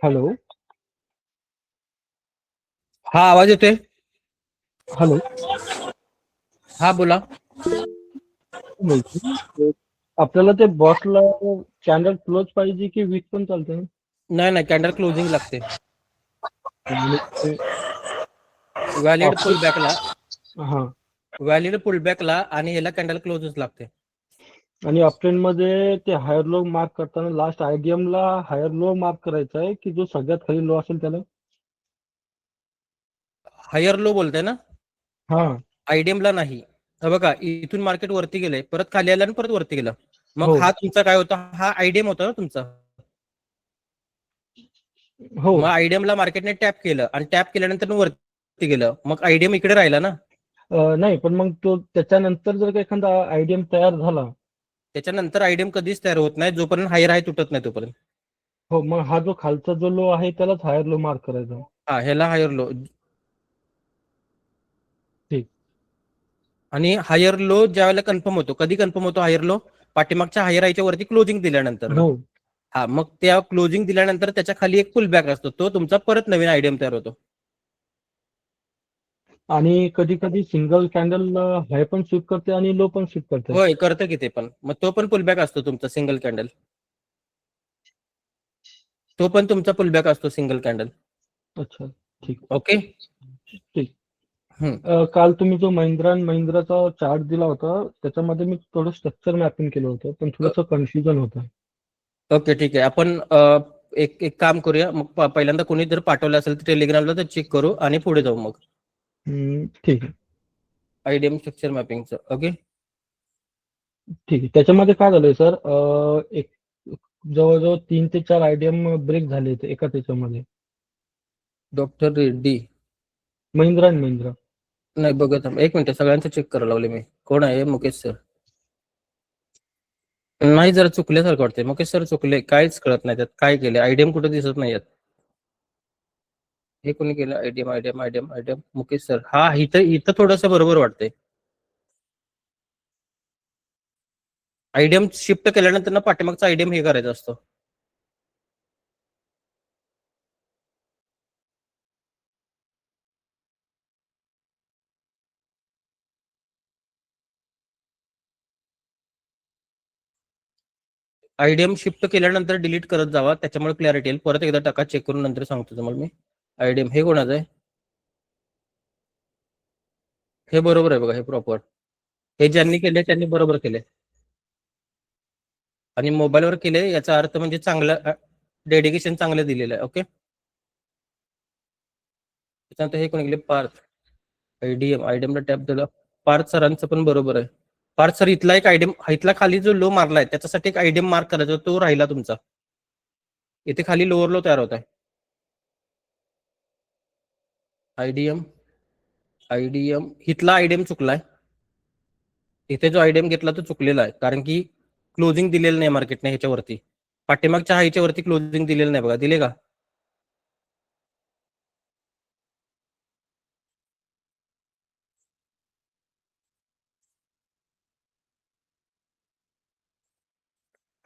Hello. हा आवाज येतोय. हॅलो. हा बोला. आपल्याला ते बॉसला कॅन्डल क्लोज पाहिजे की वीक पण चालते? नाही नाही, कॅन्डल क्लोजिंग लागते. व्हॅलिड ऑप्शन पुलबॅकला हा व्हॅलिड पुलबॅकला आणि ह्याला कॅन्डल क्लोजच लागते. आणि ऑप्शन मध्ये ते हायर लो मार्क करताना लास्ट आयडीएम ला हायर लो मार्क करायचा आहे की जो सगळ्यात खाली लो असेल त्याला? हायर लो बोलताय ना? हा. आयडीएम ला नाही. बघा इथून मार्केट वरती गेलंय, परत खाली आलं आणि परत वरती गेलं. मग हो हा तुमचा काय होता, हा आयडीएम होता ना तुमचा. हो. मग आयडीएम ला मार्केटने टॅप केलं आणि टॅप केल्यानंतर वरती गेलं, मग आयडीएम इकडे राहिला ना. नाही पण मग तो त्याच्यानंतर जर का एखादा आयडीएम तयार झाला. त्याच्यानंतर आयडीएम कधीच तयार होत नाही, जोपर्यंत हायर हाय तुटत नाही तोपर्यंत. हो, मग हा जो खालचा जो लो आहे त्यालाच हायर लो मार्क करायचा. हा ह्याला हायर लो. ठीक. आणि हायर लो ज्या वेळेला कन्फर्म होतो, कधी कन्फर्म होतो हायर लो? पाठीमागच्या हायर हायच्या वरती क्लोजिंग दिल्यानंतर ना. हो. हा, मग त्या क्लोजिंग दिल्यानंतर त्याच्या खाली एक पुल बॅक असतो, तो तुमचा परत नवीन आयडीएम तयार होतो. आणि कधी कधी सिंगल कॅन्डल हाय पण स्वीप करते आणि लो पण स्वीप करते. होय करतं की ते पण, मग तो पण पुलबॅक असतो तुमचा सिंगल कॅन्डल. तो पण तुमचा पुलबॅक असतो सिंगल कॅन्डल. अच्छा ठीक. ओके. ठीक. काल तुम्ही जो महिंद्रा आणि महिंद्राचा चार्ट दिला होता त्याच्यामध्ये मी थोडं स्ट्रक्चर मॅपिंग केलं होतं, पण थोडंसं कन्फ्युजन होतं. ओके ठीक आहे. आपण एक काम करूया, मग पहिल्यांदा कोणी जर पाठवलं असेल तर टेलिग्रामला तर चेक करू आणि पुढे जाऊ मग. ठीक आहे. आयडीएम स्ट्रक्चर मॅपिंगचं. ओके. ठीक आहे. त्याच्यामध्ये काय झालंय सर, एक जवळजवळ 3 ते 4 आयडीएम ब्रेक झाले एका त्याच्यामध्ये. डॉक्टर रेड्डी. महिंद्रा आणि महिंद्रा. नाही बघत, एक मिनिट सगळ्यांचं चेक करायला लावले मी. कोण आहे? मुकेश सर. नाही, जरा चुकल्यासारखं वाटतंय. मुकेश सर चुकले, काहीच कळत नाही त्यात काय केले. आयडीएम कुठे दिसत नाहीयेत. हे कोणी केलं? आयडीएम आयडीएम आयडीएम आयडीएम मुकेश सर. हा, इथं थोडंसं बरोबर वाटतंय. आयडीएम शिफ्ट केल्यानंतर ना पाठीमागचा आयडीएम हे करायचा असतो. आयडीएम शिफ्ट केल्यानंतर डिलीट करत जावा, त्याच्यामुळे क्लॅरिटी येईल. परत एकदा टाका, चेक करून नंतर सांगतो तुम्हाला मी. आयडीएम हे कोणाचं आहे? हे बरोबर आहे बघा, हे प्रॉपर. हे ज्यांनी केले त्यांनी बरोबर केले. आणि मोबाईलवर केले याचा अर्थ म्हणजे चांगलं डेडिकेशन चांगलं दिलेलं आहे. ओके. त्याच्यानंतर हे कोणी केले? पार्थ. आयडीएमला टॅप दिला. पार्थ सरांचं पण बरोबर आहे. पार्थ सर, इथला एक आयडीएम, इथला खाली जो लो मारलाय त्याच्यासाठी एक आयडीएम मार्क करायचा, तो राहिला तुमचा. इथे खाली लोअर लो तयार होत आहे. आयडीएम इथला आयडीएम चुकलाय. इथे जो आयडीएम घेतला तो चुकलेला आहे, कारण की क्लोजिंग दिलेलं नाही मार्केटने ह्याच्यावरती. पाठीमागच्या हायच्या वरती क्लोजिंग दिलेलं नाही बघा. दिले का?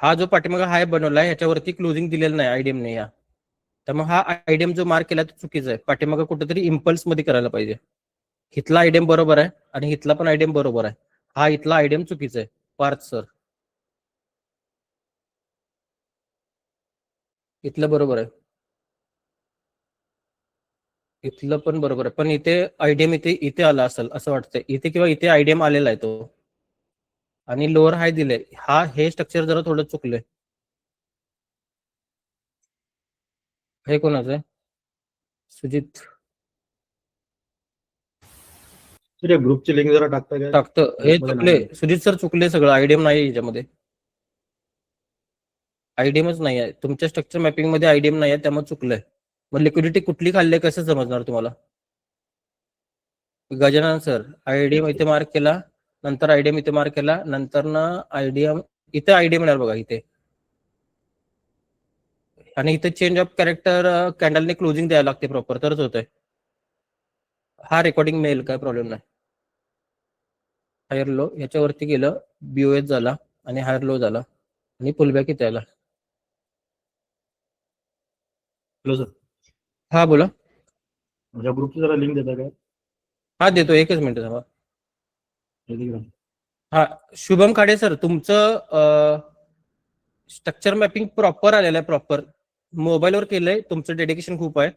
हा जो पाठीमागा हाय बनवलाय ह्याच्यावरती क्लोजिंग दिलेलं नाही आयडीएमने या. त्यामुळे हा आयडीएम जो मार्क केला तो चुकीचा आहे. पाठीमागा कुठेतरी इम्पल्स मध्ये करायला पाहिजे. इथला आयडीएम बरोबर आहे आणि इथला पण आयडीएम बरोबर आहे. हा इथला आयडीएम चुकीचा आहे, पार्थ सर. इथलं बरोबर आहे. इथलं पण बरोबर आहे, पण इथे आयडीएम इथे आला असेल असं वाटतंय. इथे किंवा इथे आयडीएम आलेला आहे तो, आणि लोअर हाय दिले. हे स्ट्रक्चर जरा थोडं चुकलंय. हे कोणाचं आहे? सुजित. ग्रुपची लिंक जरा टाकता काय? टाकतं. हे चुकले सुजित सर, चुकले सगळं. आयडीएम नाही याच्यामध्ये. आयडीएमच नाही आहे तुमच्या स्ट्रक्चर मॅपिंग मध्ये. आयडीएम नाही आहे त्यामुळे चुकलंय. मग लिक्विडिटी कुठली खाल्ली कसं समजणार तुम्हाला? गजानन सर, आयडीएम इथे मार्क केला, नंतर आयडीएम इथे मार्क केला, नंतर ना आयडीएम इथे आयडीएम येणार बघा इथे, आणि इथे चेंज ऑफ कॅरेक्टर कॅन्डलने क्लोजिंग द्यायला लागते प्रॉपर, तरच होतंय. हा रेकॉर्डिंग मिळेल, काय प्रॉब्लेम नाही. हायर लो याच्यावरती गेलं, बीओएस झाला आणि हायर लो झाला आणि पुलबॅक इथे आला. Hello sir. हा बोला. माझ्या ग्रुपची जरा लिंक देता काय? हा देतो, एकच मिनिट थांबा. टेलिग्राम. हा शुभम खाडे सर, तुमचं स्ट्रक्चर मॅपिंग प्रॉपर आलेलं आहे, प्रॉपर मोबाईलवर केलंय, तुमचं डेडिकेशन खूप आहे,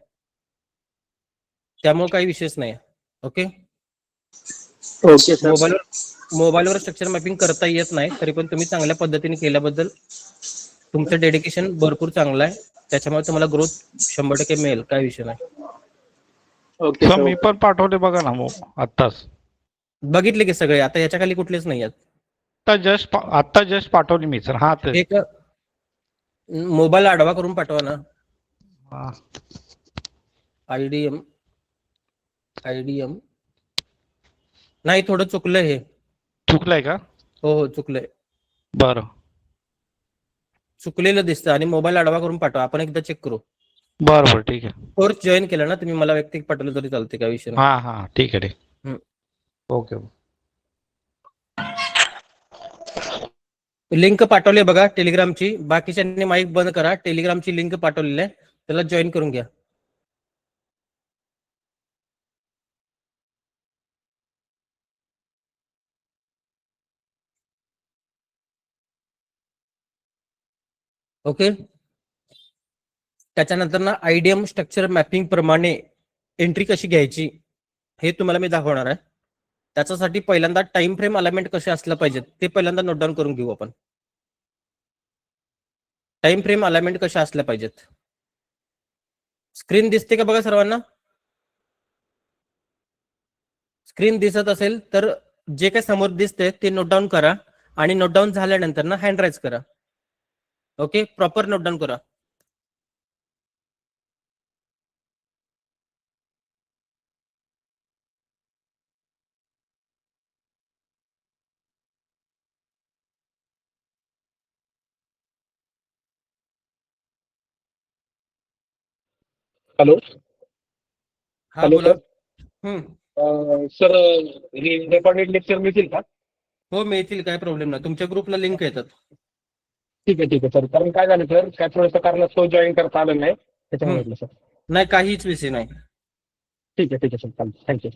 त्यामुळे काही विषयच नाही. ओके. Okay sir. मोबाईलवर स्ट्रक्चर मॅपिंग करता येत नाही, तरी पण तुम्ही चांगल्या पद्धतीने केल्याबद्दल तुमचं डेडिकेशन भरपूर चांगलं आहे, त्याच्यामुळे तुम्हाला ग्रोथ 100% मिळेल, काय विषय नाही. Okay sir. मी पण पाठवले बघा ना मग आत्ताच. बघितले की सगळे, आता याच्या खाली कुठलेच नाही आहेत. आत्ता जस्ट पाठवली मी सर. हा ते एक मोबाईल आडवा करून पाठवा ना. आयडीएम नाही, थोडं चुकलंय हे. चुकलंय का? हो चुकलंय, बरं चुकलेलं दिसतं, आणि मोबाईल आडवा करून पाठवा, आपण एकदा चेक करू. बरं ठीक आहे. कोर्स जॉईन केला ना तुम्ही, मला व्यक्तिगत पाठवलं तरी चालते, काय विषय नाही. हा ठीक आहे ओके. लिंक पाठवली बघा टेलिग्रामची, बाकीच्यांनी माईक बंद करा, टेलिग्रामची लिंक पाठवलेली आहे, त्याला जॉईन करून घ्या. ओके. त्याच्यानंतर ना आयडीएम स्ट्रक्चर मॅपिंग प्रमाणे एंट्री कशी घ्यायची हे तुम्हाला मी दाखवणार आहे. त्याच्यासाठी पहिल्यांदा टाइम फ्रेम अलाइनमेंट कसे असलं पाहिजे ते पहिल्यांदा नोट डाऊन करून घेऊ आपण. टाइम फ्रेम अलाइनमेंट कशा असल्या पाहिजेत. स्क्रीन दिसते का बघा सर्वांना? स्क्रीन दिसत असेल तर जे काही समोर दिसते ते नोट डाऊन करा, आणि नोट डाऊन झाल्यानंतर ना हँड राईज करा. ओके, प्रॉपर नोट डाऊन करा. हॅलो. हा हॅलो बोला. सर, हे रेकॉर्डेड लेक्चर मिळतील का? हो मिळतील, काय प्रॉब्लेम नाही, तुमच्या ग्रुपला लिंक येतात. ठीक आहे सर. कारण काय झालं सर, काय थोडंसं कारणास्तव जॉईन करता आलं नाही, त्याच्यामुळे म्हटलं सर. नाही, काहीच विषय नाही. ठीक आहे सर, चालेल. थँक्यू.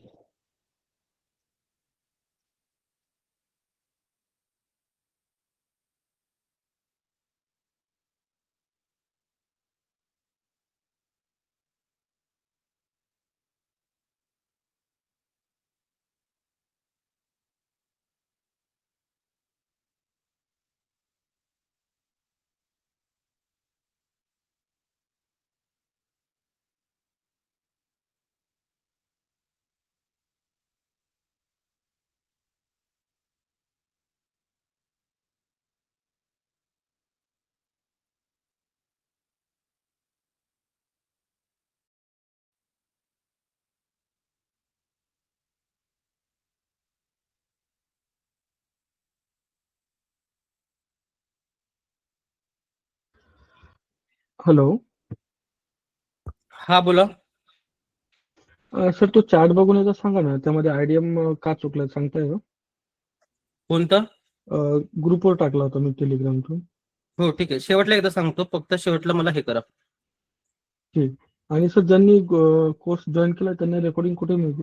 हॅलो. हा बोला. सर, तो चार्ट बघून एकदा सांगा ना, त्यामध्ये आयडीएम का चुकला सांगताय का? कोणतं? ग्रुपवर टाकला होता मी टेलिग्रामतून. हो ठीक आहे, शेवटला एकदा सांगतो, फक्त शेवटला मला हे करा. ठीक. आणि सर, ज्यांनी कोर्स जॉईन केला त्यांना रेकॉर्डिंग कुठे मिळते?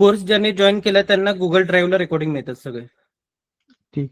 कोर्स ज्यांनी जॉईन केला त्यांना गुगल ड्राईव्हला रेकॉर्डिंग मिळतात सगळे. ठीक.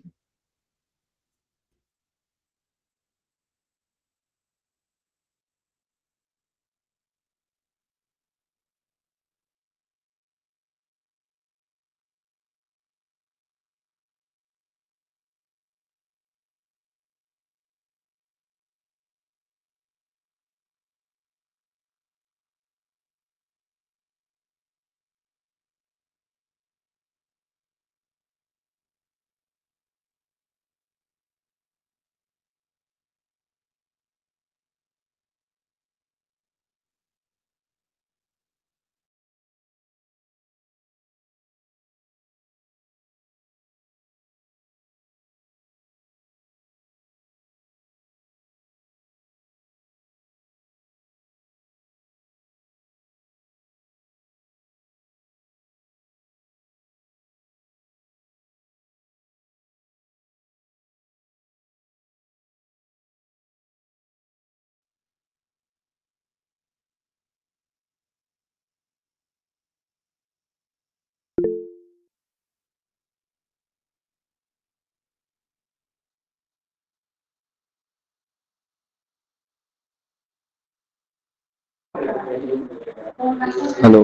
हॅलो.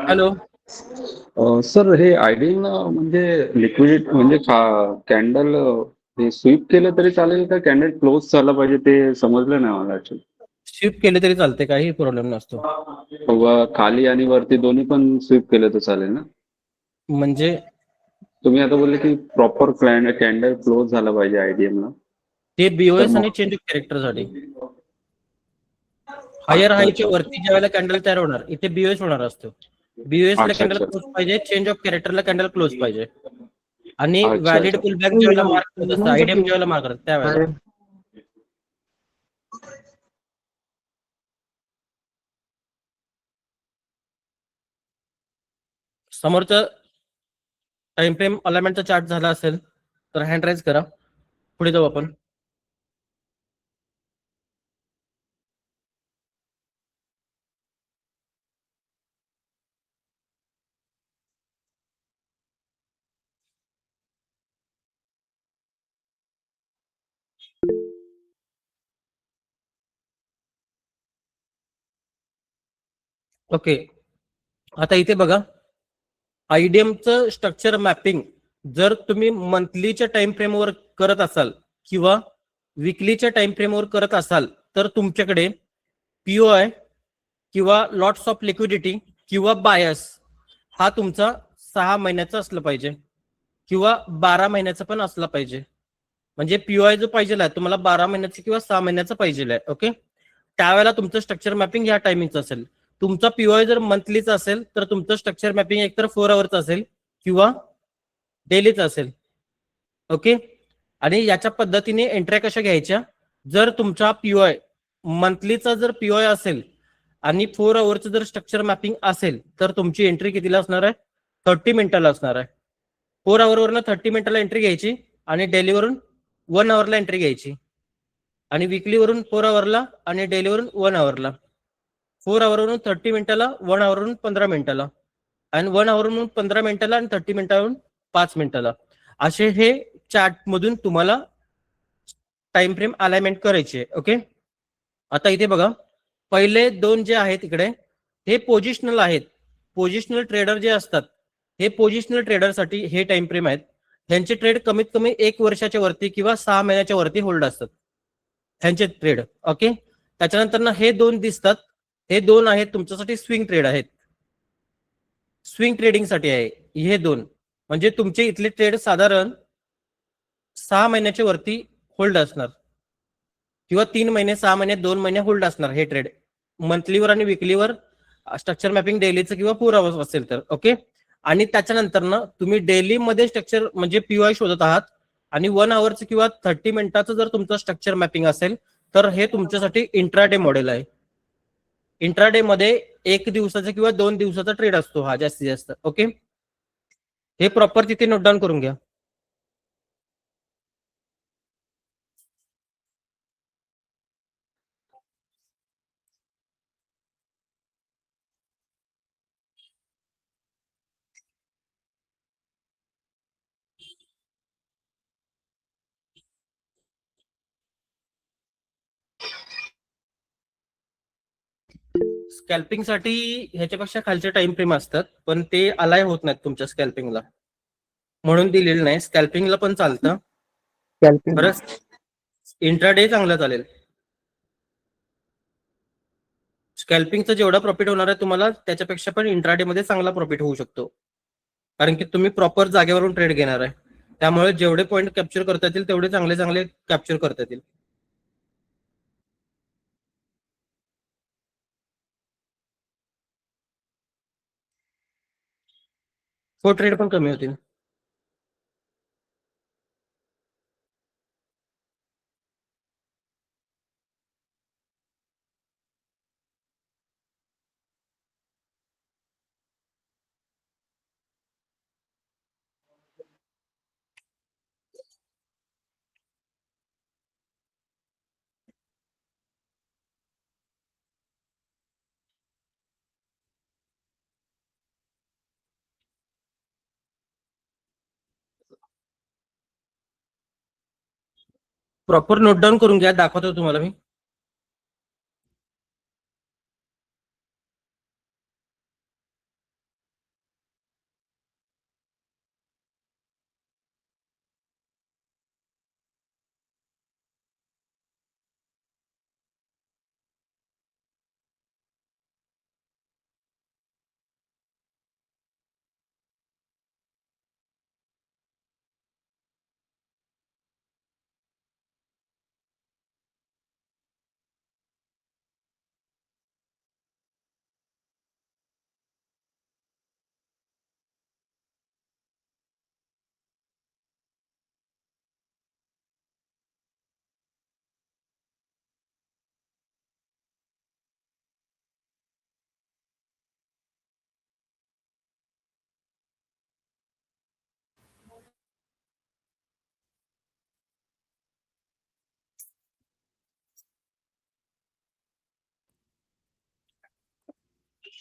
हॅलो. सर हे आयडिंग म्हणजे लिक्विड म्हणजे कॅन्डल हे स्वीप केलं तरी चालेल का कॅन्डल क्लोज झालं पाहिजे ते समजलं नाही मला ऍक्च्युली. स्वीप केले तरी चालते, काही प्रॉब्लेम नसतो. खाली आणि वरती दोन्ही पण स्वीप केलं तर चालेल ना? म्हणजे तुम्ही आता बोलले की प्रॉपर कॅन्डल क्लोज झाला पाहिजे आयडीएम ला. ते तर बीओएस मग आणि चेंज ऑफ कॅरेक्टर साठी. हायर अच्छा हायच्या अच्छा वरती ज्या वेळेला कॅन्डल तयार होणार, इथे बीओएस होणार असतो. बीओएस ला अच्छा कॅन्डल अच्छा क्लोज पाहिजे, चेंज ऑफ कॅरेक्टरला कॅन्डल क्लोज पाहिजे. आणि अच्छा व्हॅलिड अच्छा. पुलबॅक ज्या वेळेला मार्क करत असतं, आयडीएम ज्या वेळेला मार्क करत त्यावेळेला. समोरचं टाइम फ्रेम अलाइनमेंटचा चार्ट झाला असेल तर हँड राईज करा, पुढे जाऊ आपण. ओके, आता इथे बघा, आयडीएमचं स्ट्रक्चर मॅपिंग जर तुम्ही मंथलीच्या टाइम फ्रेमवर करत असाल किंवा विकलीच्या टाइम फ्रेमवर करत असाल तर तुमच्याकडे पीओआय किंवा लॉट्स ऑफ लिक्विडिटी किंवा बायस हा तुमचा 6 महिन्याचा असलं पाहिजे किंवा 12 महिन्याचा पण असला पाहिजे. म्हणजे पीओआय जो पाहिजे आहे तुम्हाला 12 महिन्याचा किंवा 6 महिन्याचा पाहिजे आहे. ओके, त्यावेळेला तुमचं स्ट्रक्चर मॅपिंग ह्या टायमिंगचं असेल. तुमचा पीओआय जर मंथलीचा असेल तर तुमचं स्ट्रक्चर मॅपिंग एकतर 4 आवर्सचं असेल किंवा डेलीचं असेल. ओके, आणि याच्या पद्धतीने एंट्र्या कशा घ्यायच्या, जर तुमचा पीओआय मंथलीचा जर पीओआय असेल आणि 4 आवर्सचं जर स्ट्रक्चर मॅपिंग असेल तर तुमची एंट्री कितीला असणार आहे, 30 मिनिटाला असणार आहे. 4 आवर्सवरनं 30 मिनिटाला एंट्री घ्यायची आणि डेलीवरून 1 आवर्सला एंट्री घ्यायची आणि विकलीवरून 4 आवर्सला आणि डेलीवरून 1 आवर्सला. 4 आवर्सवरून 30 मिनिटाला, 1 आवर्सवरून 15 मिनिटाला आणि 1 आवर्सवरून 15 मिनिटाला आणि 30 मिनिटावरून 5 मिनिटाला. असे हे चार्ट मधून तुम्हाला टाइम फ्रेम अलाइनमेंट करायचे. ओके, आता इथे बघा, पहिले दोन जे आहेत इकडे हे पोझिशनल आहेत. पोझिशनल ट्रेडर जे असतात हे पोझिशनल ट्रेडरसाठी हे टाइम फ्रेम आहेत. ह्यांचे ट्रेड कमीत कमी 1 वर्षाच्या वरती किंवा 6 महिन्याच्या वरती होल्ड असतात ह्यांचे ट्रेड. ओके, त्याच्यानंतर हे दोन दिसतात, हे दोन आहेत तुमच्यासाठी स्विंग ट्रेड आहेत. स्विंग ट्रेडिंग साठी आहे हे दोन. म्हणजे तुमचे इथले ट्रेड साधारण 6 महिन्याच्या वरती होल्ड असणार किंवा 3 महिने, 6 महिने, 2 महिने होल्ड असणार हे ट्रेड. मंथलीवर आणि विकलीवर स्ट्रक्चर मॅपिंग डेलीचं किंवा 4 आवर्स असेल तर. ओके, आणि त्याच्यानंतर ना तुम्ही डेली मध्ये स्ट्रक्चर म्हणजे पीओआय शोधत आहात आणि 1 आवर्स किंवा 30 मिनिटाचं जर तुमचं स्ट्रक्चर मॅपिंग असेल तर हे तुमच्यासाठी इंट्राडे मॉडेल आहे. इंट्राडे मध्ये 1 दिवसाचा किंवा 2 दिवसाचा ट्रेड असतो हा जास्तीत जास्त. ओके, हे प्रॉपर तिथे नोट डाऊन करून घ्या. स्कॅल्पिंग साठी ह्याच्यापेक्षा खालचे टाइम फ्रेम असतात पण ते अलाय होत नाहीत तुमच्या स्कॅल्पिंगला, म्हणून दिलेलं नाही. स्कॅल्पिंगला पण चालतं, बरं इंट्राडे चांगलं चालेल. स्कॅल्पिंगचं जेवढा प्रॉफिट होणार आहे तुम्हाला त्याच्यापेक्षा पण इंट्राडे मध्ये चांगला प्रॉफिट होऊ शकतो, कारण की तुम्ही प्रॉपर जागेवरून ट्रेड घेणार आहे. त्यामुळे जेवढे पॉईंट कॅप्चर करता येतील तेवढे चांगले चांगले कॅप्चर करता येतील. तो ट्रेड पण कमी होतील. प्रॉपर नोट डाऊन करून घ्या, दाखवतो तुम्हाला मी.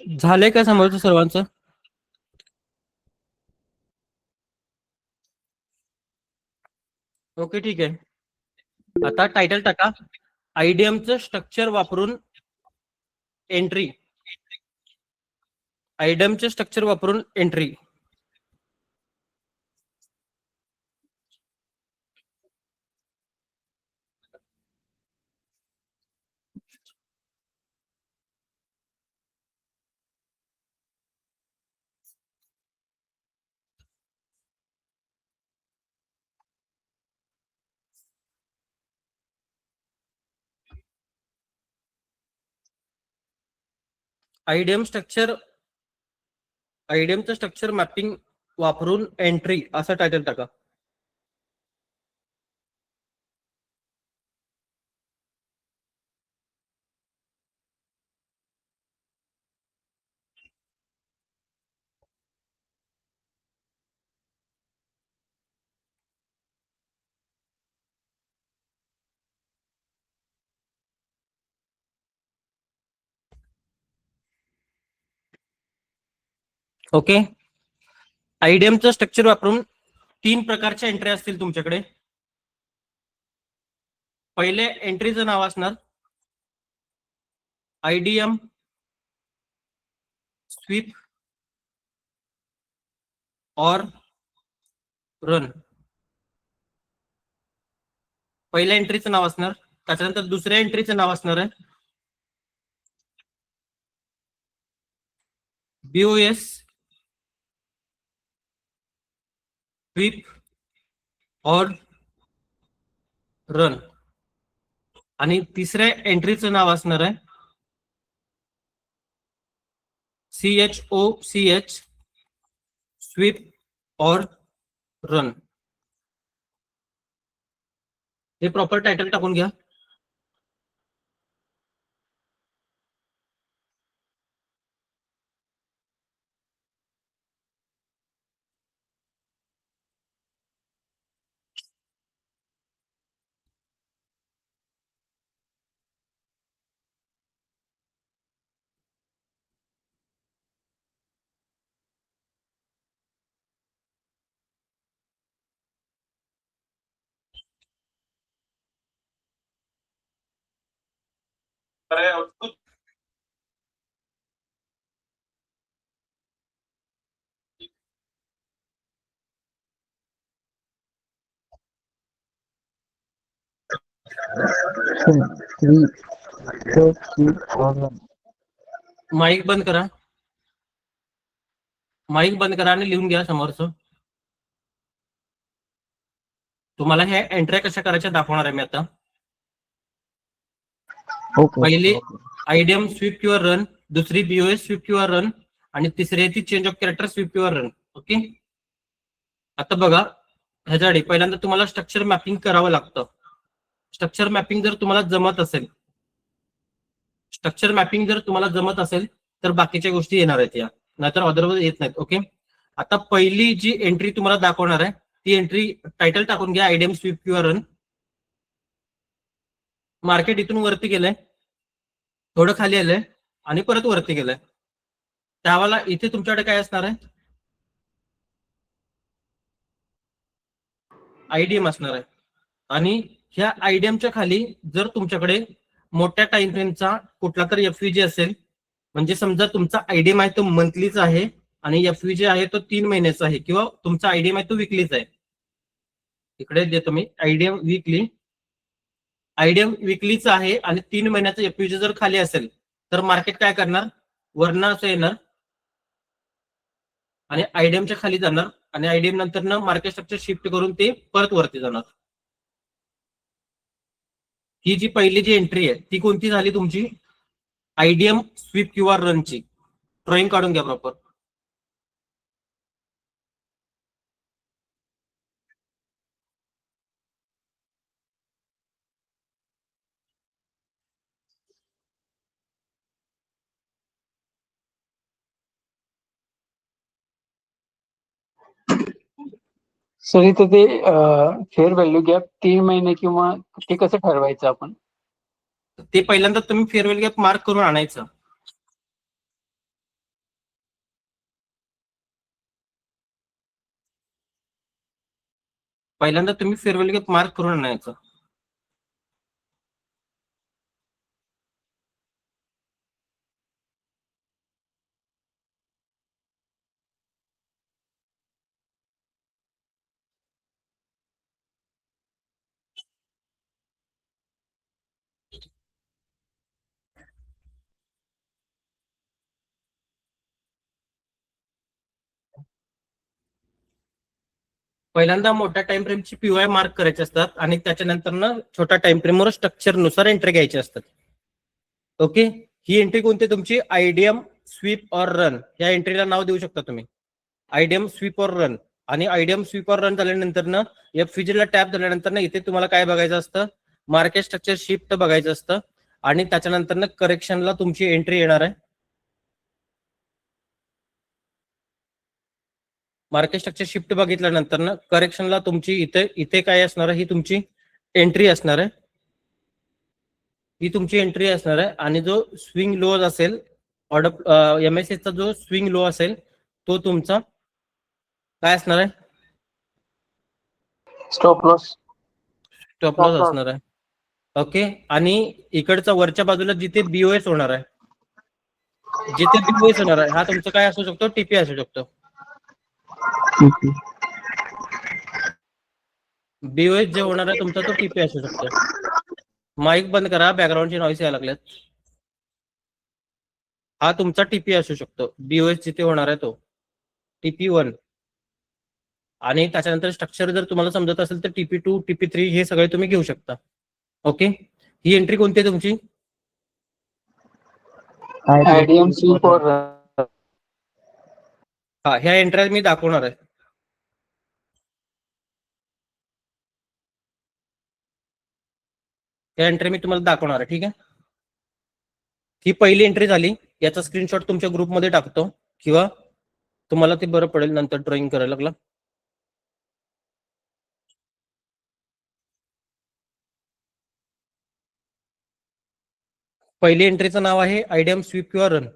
झालंय का समोरचं सर्वांचं? ओके, ठीक आहे. आता टायटल टाका, आयडीएमचं स्ट्रक्चर वापरून एंट्री. आयडीएमचे स्ट्रक्चर वापरून एंट्री. आयडीएमचं स्ट्रक्चर मॅपिंग वापरून एंट्री असं टायटल टाका. ओके. आयडीएमचं स्ट्रक्चर वापरून 3 प्रकारच्या एंट्री असतील तुमच्याकडे. पहिले एंट्रीचं नाव असणार आयडीएम स्वीप और रन. पहिल्या एंट्रीचं नाव असणार. त्याच्यानंतर दुसऱ्या एंट्रीचं नाव असणार आहे बीओएस स्वीप और रन. आणि तिसऱ्या एंट्रीचं नाव असणार आहे CHOCH स्वीप और रन. हे प्रॉपर टायटल टाकून घ्या. माईक बंद करा. माईक बंद करा आणि लिहून घ्या समोरचं. तुम्हाला ह्या एंट्री कशा करायच्या दाखवणार आहे मी आता. पहिली आयडीएम स्वीप किंवा रन, दुसरी बीओएस स्वीप किंवा रन, आणि तिसरी ती चेंज ऑफ कॅरेक्टर स्वीप किंवा रन. ओके. आता बघा, ह्याच्यासाठी पहिल्यांदा तुम्हाला स्ट्रक्चर मॅपिंग करावं लागतं. स्ट्रक्चर मॅपिंग जर तुम्हाला जमत असेल तर बाकीच्या गोष्टी येणार आहेत या, नाहीतर अदरवाईज येत नाहीत. ओके. आता पहिली जी एंट्री तुम्हाला दाखवणार आहे ती एंट्री टायटल टाकून घ्या आयडीएम स्वीप किंवा रन. मार्केट इथून वरती गेलंय, थोडं खाली आलंय आणि परत वरती गेलंय. त्यावेळेला इथे तुमच्याकडे काय असणार आहे, आयडीएम असणार आहे. आणि ह्या आयडीएमच्या खाली जर तुमच्याकडे मोठ्या टाइम फ्रेमचा कुठला तरी एफव्हीजी असेल, म्हणजे समजा तुमचा आयडीएम आहे तो मंथलीचा आहे आणि एफव्हीजी आहे तो 3 महिन्याचा आहे, किंवा तुमचा आयडीएम आहे तो विकलीचा आहे. इकडे देतो मी आयडीएम विकलीचा आहे आणि 3 महिन्याचा एफव्हीजी जर खाली असेल तर मार्केट काय करणार, वरनं असं येणार आणि आयडीएमच्या खाली जाणार आणि आयडीएम नंतर मार्केट स्ट्रक्चर शिफ्ट करून ते परत वरती जाणार. ही जी पहिली जी एंट्री आहे ती कोणती झाली तुमची, आयडीएम स्वीप किंवा रनची. ड्रॉइंग काढून घ्या प्रॉपर. सर इथं ते फेअर व्हॅल्यू गॅप 3 महिने किंवा ते कसं ठरवायचं आपण? ते पहिल्यांदा तुम्ही फेअर व्हॅल्यू गॅप मार्क करून आणायचं. पहिल्यांदा तुम्ही फेअर व्हॅल्यू गॅप मार्क करून आणायचं. पहिल्यांदा मोठ्या टाइम फ्रेमची पीओआय मार्क करायचे असतात आणि त्याच्यानंतर ना छोट्या टाइम फ्रेमवर स्ट्रक्चर नुसार एंट्री घ्यायची असतात. ओके, ही एंट्री कोणती तुमची आयडीएम स्वीप और रन या एंट्रीला नाव देऊ शकता तुम्ही. आयडीएम स्वीप और रन आणि आयडीएम स्वीप और रन झाल्यानंतर ना एफव्हीजी टॅप झाल्यानंतर ना इथे तुम्हाला काय बघायचं असतं, मार्केट स्ट्रक्चर शिफ्ट बघायचं असतं आणि त्याच्यानंतर ना करेक्शनला तुमची एंट्री येणार आहे. मार्केट स्ट्रक्चर शिफ्ट बघितल्यानंतर ना करेक्शनला तुमची इथे काय असणार आहे, ही तुमची एंट्री असणार आहे. ही तुमची एंट्री असणार आहे आणि जो स्विंग लो असेल ऑर्डर एमएससीचा जो स्विंग लो असेल तो तुमचा काय असणार आहे, स्टॉप लॉस. स्टॉप लॉस असणार आहे. ओके, आणि इकडचा वरच्या बाजूला जिथे बीओएस होणार आहे, जिथे बीओएस होणार आहे हा तुमचा काय असू शकतो, टीपी असू शकतो. बीओएस जे होणार आहे तुमचा तो टीपी असू शकतो. माईक बंद करा, बॅकग्राऊंडची नॉईस यायला लागल्यात. हा तुमचा टीपी असू शकतो, बीओएस जिथे होणार आहे तो TP1. आणि त्याच्यानंतर स्ट्रक्चर जर तुम्हाला समजत असेल तर TP2 TP3 हे सगळे तुम्ही घेऊ शकता. ओके, ही एंट्री कोणती आहे तुमची, आयडीएम स्वीप और रन. हा ह्या एंट्री मी दाखवणार आहे. ह्या एंट्री मी तुम्हाला दाखवणार आहे. ठीक आहे, ही पहिली एंट्री झाली. याचा स्क्रीनशॉट तुमच्या ग्रुपमध्ये टाकतो किंवा तुम्हाला ते बरं पडेल नंतर ड्रॉइंग करायला लागला. पहिली एंट्रीचं नाव आहे आयडीएम स्वीप किंवा रन.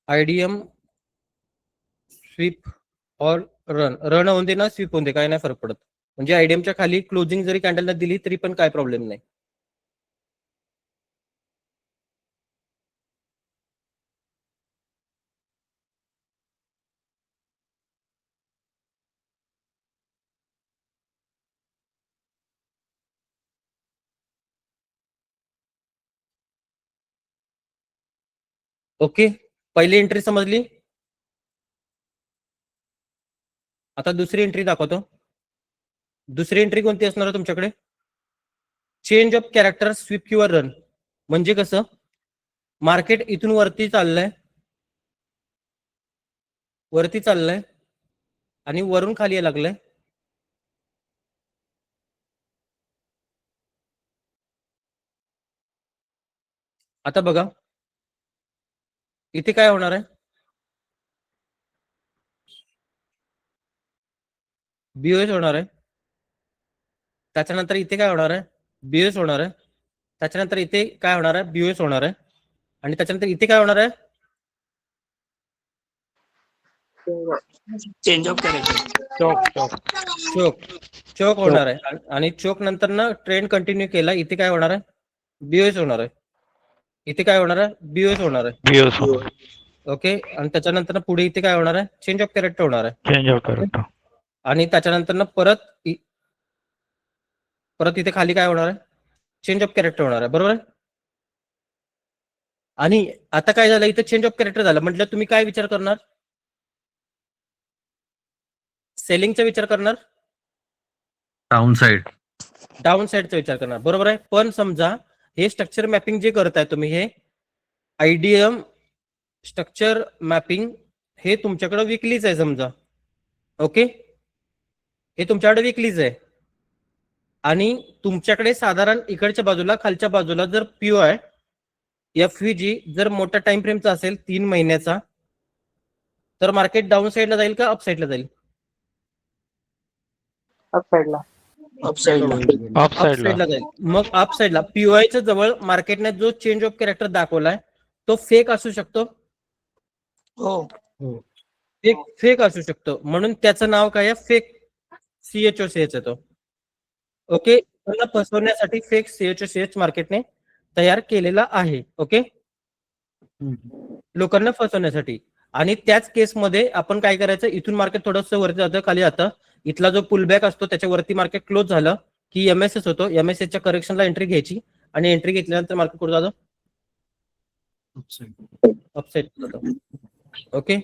आयडीएम स्वीप और रन, रन होऊन दे ना स्वीप होऊन दे, काय नाही फरक पडत. म्हणजे आयडीएमच्या खाली क्लोजिंग जरी कॅन्डलला दिली तरी पण काय प्रॉब्लेम नाही. ओके, पहिली एंट्री समजली. आता दुसरी एंट्री दाखवतो. दुसरी एंट्री कोणती असणार आहे तुमच्याकडे, चेंज ऑफ कॅरेक्टर स्वीप किंवा रन. म्हणजे कसं, मार्केट इथून वरती चाललंय आणि वरून खाली यायला लागलंय. आता बघा इथे काय होणार आहे, बीओएस होणार आहे. त्याच्यानंतर इथे काय होणार आहे, बीओएस होणार आहे. त्याच्यानंतर इथे काय होणार आहे, बीओएस होणार आहे. आणि त्याच्यानंतर इथे काय होणार आहे, चेंज ऑफ कॅरेक्टर. चोक होणार आहे. आणि चोक नंतर ना ट्रेंड कंटिन्यू केला, इथे काय होणार आहे, बीओएस होणार आहे. इथे काय होणार आहे, बीओएस होणार आहे. ओके, आणि त्याच्यानंतर पुढे इथे काय होणार आहे, चेंज ऑफ कॅरेक्टर होणार आहे. आणि त्याच्यानंतर ना परत इथे खाली काय होणार आहे, चेंज ऑफ कॅरेक्टर होणार आहे. बरोबर आहे. आणि आता काय झालं, इथे चेंज ऑफ कॅरेक्टर झालं म्हटलं तुम्ही काय विचार करणार, सेलिंगचा विचार करणार, डाऊन साइडचा विचार करणार. बरोबर आहे. पण समजा हे स्ट्रक्चर मॅपिंग जे करताय तुम्ही, हे आयडीएम स्ट्रक्चर मॅपिंग हे तुमच्याकडे विकलीच आहे समजा. ओके, हे तुमच्याकडे विकलीच आहे आणि तुमच्याकडे साधारण इकडच्या बाजूला खालच्या बाजूला जर पीओआय एफव्हीजी जर मोठ्या टाइम फ्रेमचा असेल 3 महिन्याचा, तर मार्केट डाऊन साईडला जाईल का अप साईडला जाईल, अप साईडला जाईल. मग अप साईडला पीओआयच्या जवळ मार्केटने जो चेंज ऑफ कॅरेक्टर दाखवलाय तो फेक असू शकतो. हो, फेक असू शकतो, म्हणून त्याचं नाव काय आहे, फेक CHOCH आहे तो. ओके, त्यांना फसवण्यासाठी फेक CHOCH मार्केटने तयार केलेला आहे. ओके, लोकांना फसवण्यासाठी. आणि त्याच केसमध्ये आपण काय करायचं, इथून मार्केट थोडंसं वरती जातं, खाली जातं, इथला जो पुलबॅक असतो त्याच्या वरती मार्केट क्लोज झालं की MSS होतो, MSS च्या करेक्शनला एंट्री घ्यायची, आणि एंट्री घेतल्यानंतर मार्केट कुठे जातं, अपसाईड जातं. ओके,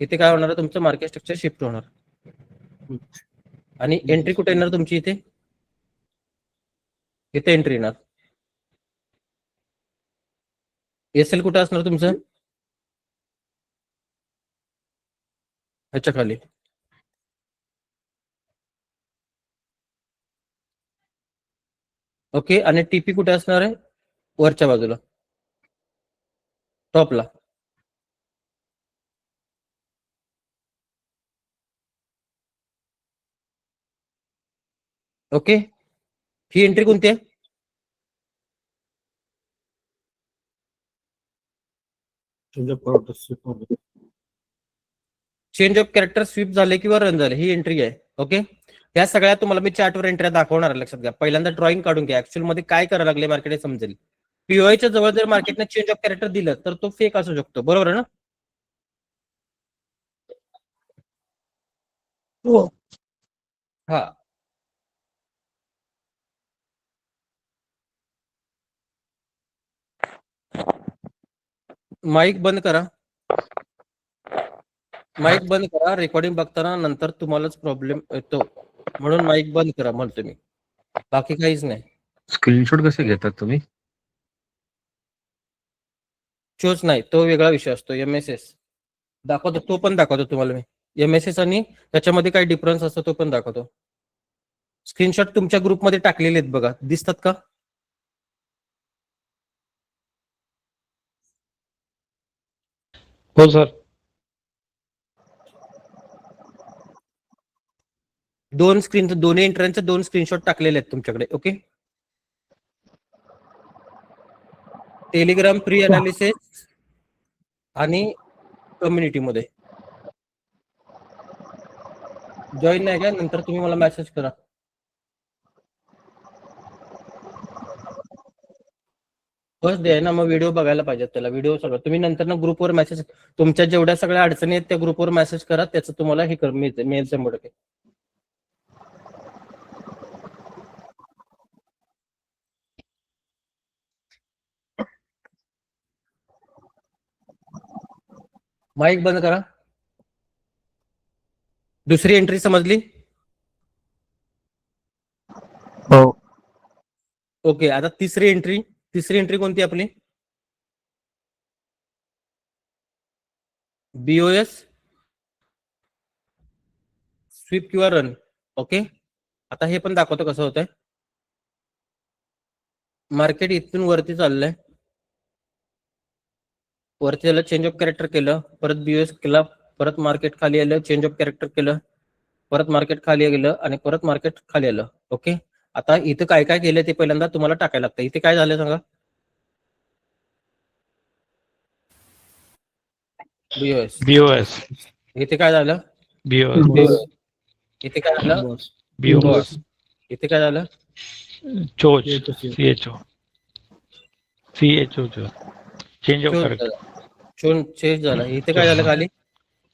इथे काय होणार, तुमचं मार्केट स्ट्रक्चर शिफ्ट होणार, आणि एंट्री कुठे येणार तुमची, इथे एंट्री येणार. SL कुठे असणार तुमचं, ह्याच्या खाली. ओके, आणि TP कुठे असणार आहे, वरच्या बाजूला, टॉपला. ओके, ही एंट्री कोणती आहे, चेंज ऑफ कॅरेक्टर स्वीप झाले किंवा रन झाले, ही एंट्री आहे. ओके, या सगळ्या तुम्हाला मी चार्टवर एंट्री दाखवणार आहे, लक्षात घ्या. पहिल्यांदा ड्रॉइंग काढून घ्या, ऍक्च्युअल मध्ये काय करायला लागले मार्केट हे समजेल. POIच्या जवळ जर मार्केटने चेंज ऑफ कॅरेक्टर दिलं तर तो फेक असू शकतो, बरोबर आहे ना. हा, माईक बंद करा, माईक बंद करा. रेकॉर्डिंग बघताना नंतर तुम्हालाच प्रॉब्लेम येतो, म्हणून माईक बंद करा म्हणतो मी, बाकी काहीच नाही. स्क्रीनशॉट कसे घेतात तुम्ही? शोच नाही, तो वेगळा विषय असतो. MSS दाखवतो, तो पण दाखवतो तुम्हाला मी. MSS आणि त्याच्यामध्ये काय डिफरन्स असतो तो पण दाखवतो. स्क्रीनशॉट तुमच्या ग्रुपमध्ये टाकलेले आहेत बघा, दिसतात का? हो सर. दोन्ही एंट्रन्सचे 2 स्क्रीनशॉट टाकलेले आहेत तुमच्याकडे. ओके, टेलिग्राम प्री अनालिसिस आणि कम्युनिटीमध्ये जॉईन नाही का, नंतर तुम्ही मला मेसेज करा. फर्स्ट डे आहे ना, मग व्हिडिओ बघायला पाहिजे त्याला. व्हिडिओ सगळं तुम्ही नंतर ना ग्रुपवर मेसेज, तुमच्या जेवढ्या सगळ्या अडचणी आहेत त्या ग्रुपवर मेसेज करा, त्याचं तुम्हाला हे कर मिळते, मेल 100%. माईक बंद करा. दुसरी एंट्री समजली? हो. ओके, आता तिसरी एंट्री कोणती आपली? BOS स्वीप किंवा रन. ओके, आता हे पण दाखवतो कसं होतंय. मार्केट इथून वरती चाललंय, वरती झालं, चेंज ऑफ कॅरेक्टर केलं, परत BOS केला, परत मार्केट खाली आलं, चेंज ऑफ कॅरेक्टर केलं, परत मार्केट खाली गेलं, आणि परत मार्केट खाली आलं. ओके, आता इथं काय काय केलं ते पहिल्यांदा तुम्हाला टाकायला लागतं. इथे काय झालं सांगा, BOS. इथे काय झालं, BOS. इथे काय झालं, BOS. इथे काय झालं, CHO. Change of character. Change झाला. इथे काय झालं, खाली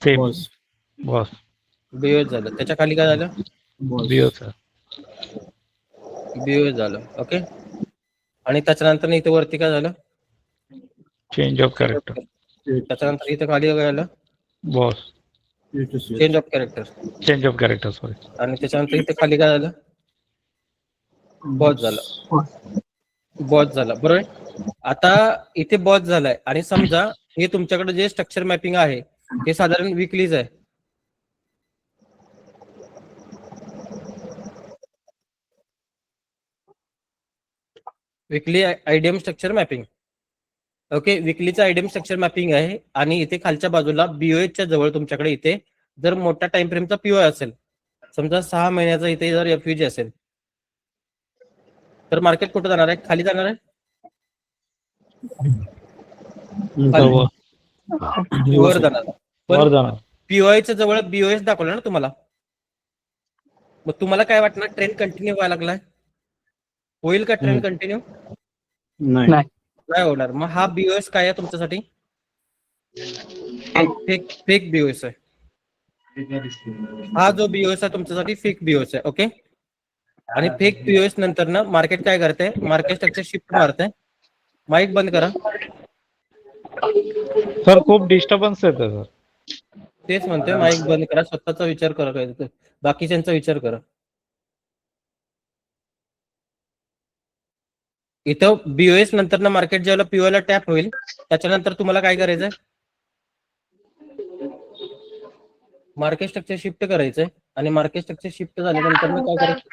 सेम. बॉस. BOS झालं. त्याच्या खाली काय झालं, BOS. BOS झालं. ओके, आणि त्याच्यानंतर इथे वरती काय झालं, चेंज ऑफ कॅरेक्टर. त्याच्यानंतर इथे खाली काय झालं, boss. Change of character. Sorry. आणि त्याच्यानंतर इथे खाली काय झालं, बॉस झालं. बॉस झाला, बरोबर. आता इथे बॉस झालाय, आणि समजा हे तुमच्याकडे जे स्ट्रक्चर मॅपिंग आहे हे साधारण वीकलीज आहे. Weekly IDM structure mapping. Okay, वीकलीचं आयडीएम स्ट्रक्चर मॅपिंग आहे, आणि इथे खालच्या बाजूला BOS च्या जवळ तुमच्याकडे इथे जर मोठ्या टाइम फ्रेमचा POI असेल, समजा 6 महिन्याचा, इथे जर FUG असेल, तर मार्केट कुठे जाणार आहे, खाली जाणार आहे, वर जाणार. पण वर जाणार. पीओआयच्या जवळ बीओएस दाखवलं ना तुम्हाला, मग तुम्हाला काय वाटणार, ट्रेंड कंटिन्यू व्हायला लागलाय, होईल का ट्रेंड कंटिन्यू? नाही. नाही होणार. मग हा बीओएस काय आहे तुमच्यासाठी? फेक फेक बीओएस आहे. हा जो बीओएस आहे तुमच्यासाठी फेक बीओएस आहे. ओके. आणि फेक बीओएस नंतर ना मार्केट काय करते, मार्केट स्ट्रक्चर शिफ्ट मारते. माईक बंद करा. सर खूप डिस्टर्बन्स येतं सर. तेच म्हणतोय, माईक बंद करा, स्वतःचा विचार करा, काय बाकीच्यांचा विचार करा. इथं बीओएस नंतर ना मार्केट ज्यावेळेला पीओ ला टॅप होईल त्याच्यानंतर तुम्हाला काय करायचंय, मार्केट स्ट्रक्चर शिफ्ट करायचंय. आणि मार्केट स्ट्रक्चर शिफ्ट झाल्यानंतर मग काय करायचं,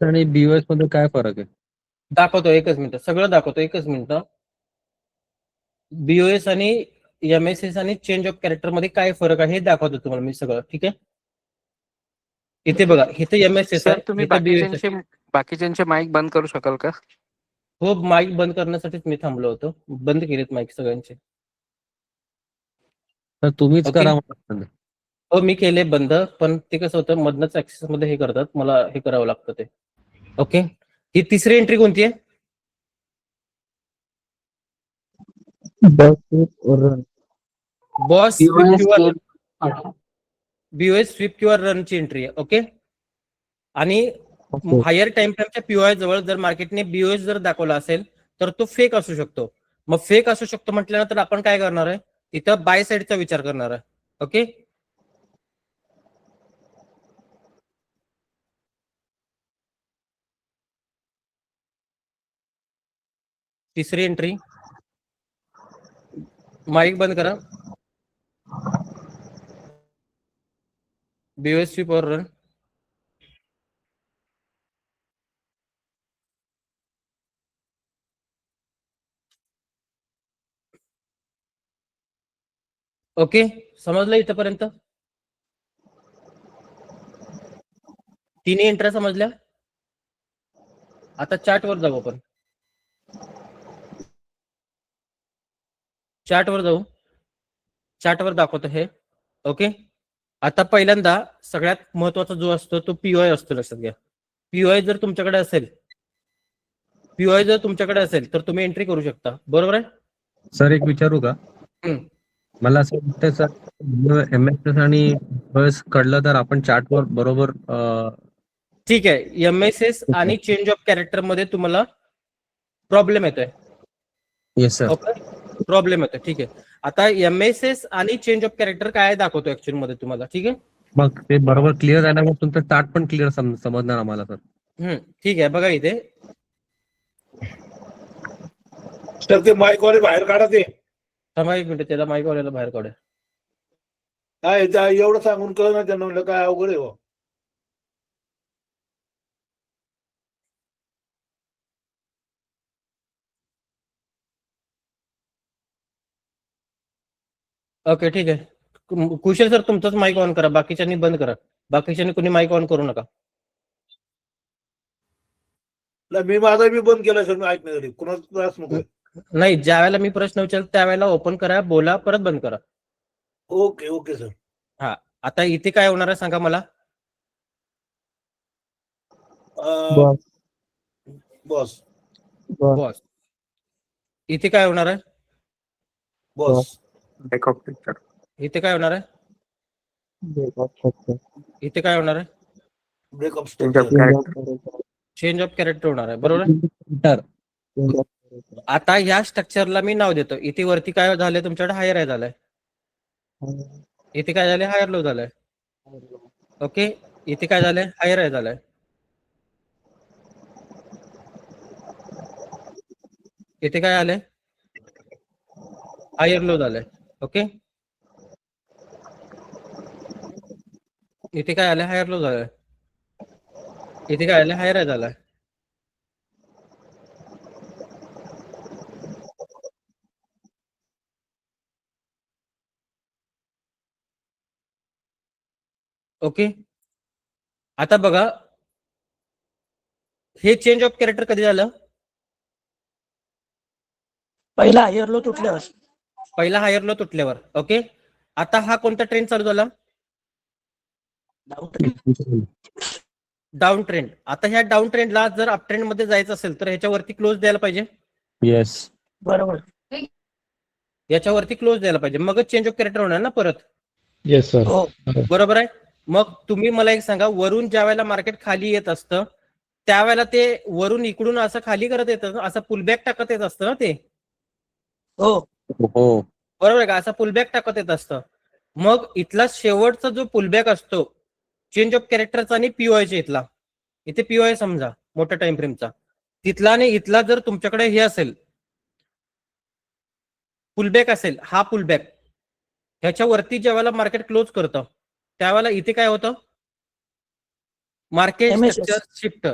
आणि बीओएस मध्ये काय फरक आहे? दाखवतो एकच मिनिट, सगळं दाखवतो एकच मिनिट. बीओएस आणि एमएसएस आणि चेंज ऑफ कॅरेक्टर मध्ये काय फरक आहे हे दाखवतो तुम्हाला मी सगळं. ठीक आहे. इथे बघा, इथे एमएसएस सर आहे, तुम्ही इथे बीओएस आहे. बाकीच्यांचे माईक बंद करू शकाल का? हो, माईक बंद करण्यासाठीच मी थांबलो होतो, बंद केलेत माईक सगळ्यांचे. तर तुम्हीच ओके. करा मला. हो मी केले बंद, पण ते कसं होतं मधनच ऍक्सेस मध्ये हे करतात, मला हे करावं लागतं ते. ओके. ही तिसरी एंट्री कोणती आहे? बॉस स्वीप POS किंवा केलं. बीओएस स्वीप किंवा रनची एंट्री आहे. ओके. आणि हायर टाइम फ्रेमच्या पीओआय जवळ जर मार्केटने बीओएस जर दाखवला असेल तर तो फेक असू शकतो. मग फेक असू शकतो म्हटल्यानंतर आपण काय करणार आहे, इथं बाय साईडचा विचार करणार आहे. ओके. तिसरी एंट्री, माईक बंद करा. बीओएस स्वीप और रन. ओके. समजलं इथपर्यंत? तिन्ही एंट्र्या समजल्या? आता चार्ट वर जाऊ आपण. चार्ट वर जाऊ, चार्ट वर दाखवतो हे. ओके. आता पहिल्यांदा सगळ्यात महत्वाचा जो असतो तो पीओआय असतो, लक्षात घ्या. पीओआय जर तुमच्याकडे असेल, पीओआय जर तुमच्याकडे असेल तर तुम्ही एंट्री करू शकता, बरोबर आहे? सर एक विचारू का? मला असं वाटतं सर, एमएसएस आणि बीओएस कळलं तर आपण चार्टवर बरोबर ठीक आहे. एमएसएस आणि चेंज ऑफ कॅरेक्टर मध्ये तुम्हाला प्रॉब्लेम येतोय. Yes sir. ओके, प्रॉब्लेम येतोय. ठीक आहे. आता एमएसएस आणि चेंज ऑफ कॅरेक्टर काय दाखवतो ऍक्च्युअल मध्ये तुम्हाला. ठीक आहे. मग ते बरोबर क्लिअर आहे ना, मग तुमचं चार्ट पण क्लिअर समजणार आम्हाला सर. ठीक आहे. बघा इथे तर ते माईकवाले बाहेर काढा ते. थांबा एक मिनिट, त्याला माईक वाल्याला बाहेर काढूया. काय एवढं सांगून कळ ना त्यांना, म्हणलं काय अवघड आहे हो. ओके ठीक आहे. कुशल सर तुमचाच माईक ऑन करा, बाकीच्यांनी बंद करा. बाकीच्यांनी कोणी माईक ऑन करू नका. मी माझा मी बंद केला सर, मी ऐकण्यासाठी कुणाचा त्रास नको. नाही, ज्या वेळेला मी प्रश्न विचारतो त्यावेळेला ओपन करा, बोला, परत बंद करा. Okay okay sir. हा. आता इथे काय होणार आहे सांगा मला. Boss boss. इथे काय होणार आहे? बॉस. इथे काय होणार आहे? इथे काय होणार आहे? ब्रेकअप चेंज ऑफ कॅरेक्टर होणार आहे, बरोबर आहे? आता ह्या स्ट्रक्चरला मी नाव देतो. इथे वरती काय झालंय तुमच्याकडे, हायर आहे झालंय. इथे काय झालंय, हायर लो झालंय. ओके. इथे काय झालंय, हायर आहे झालंय. इथे काय आलंय, हायर लो झालंय. ओके. इथे काय आलंय, हायर लो झालंय. इथे काय आलंय, हायर आहे झालंय. ओके. आता बघा, हे चेंज ऑफ कॅरेक्टर कधी झालं? पहिला हायर लो तुटल्यावर. पहिला हायर लो तुटल्यावर. ओके, आता हा कोणता ट्रेंड चालू झाला? Down trend. आता ह्या डाऊन ट्रेंडला जर अप ट्रेंड मध्ये जायचं असेल तर ह्याच्यावरती क्लोज द्यायला पाहिजे. येस. बरोबर. याच्यावरती क्लोज द्यायला पाहिजे, मगच चेंज ऑफ कॅरेक्टर होणार ना परत. Yes sir. हो. बरोबर आहे. मग तुम्ही मला एक सांगा, वरून ज्या वेळेला मार्केट खाली येत असतं त्यावेळेला ते वरून इकडून असं खाली करत येतं, असं पुलबॅक टाकत येत असतं ना ते. हो. हो. बरोबर आहे का? असं पुलबॅक टाकत येत असतं. मग इथला शेवटचा जो पुलबॅक असतो चेंज ऑफ कॅरेक्टरचा आणि पीओआयचा, इथे पीओआय समजा मोठ्या टाइम फ्रेमचा, तिथला आणि इथला जर तुमच्याकडे हे असेल पुलबॅक असेल, हा पुलबॅक, ह्याच्यावरती ज्यावेळेला मार्केट क्लोज करतं त्यावेळेला इथे काय होतं? Market MSS. Structure shift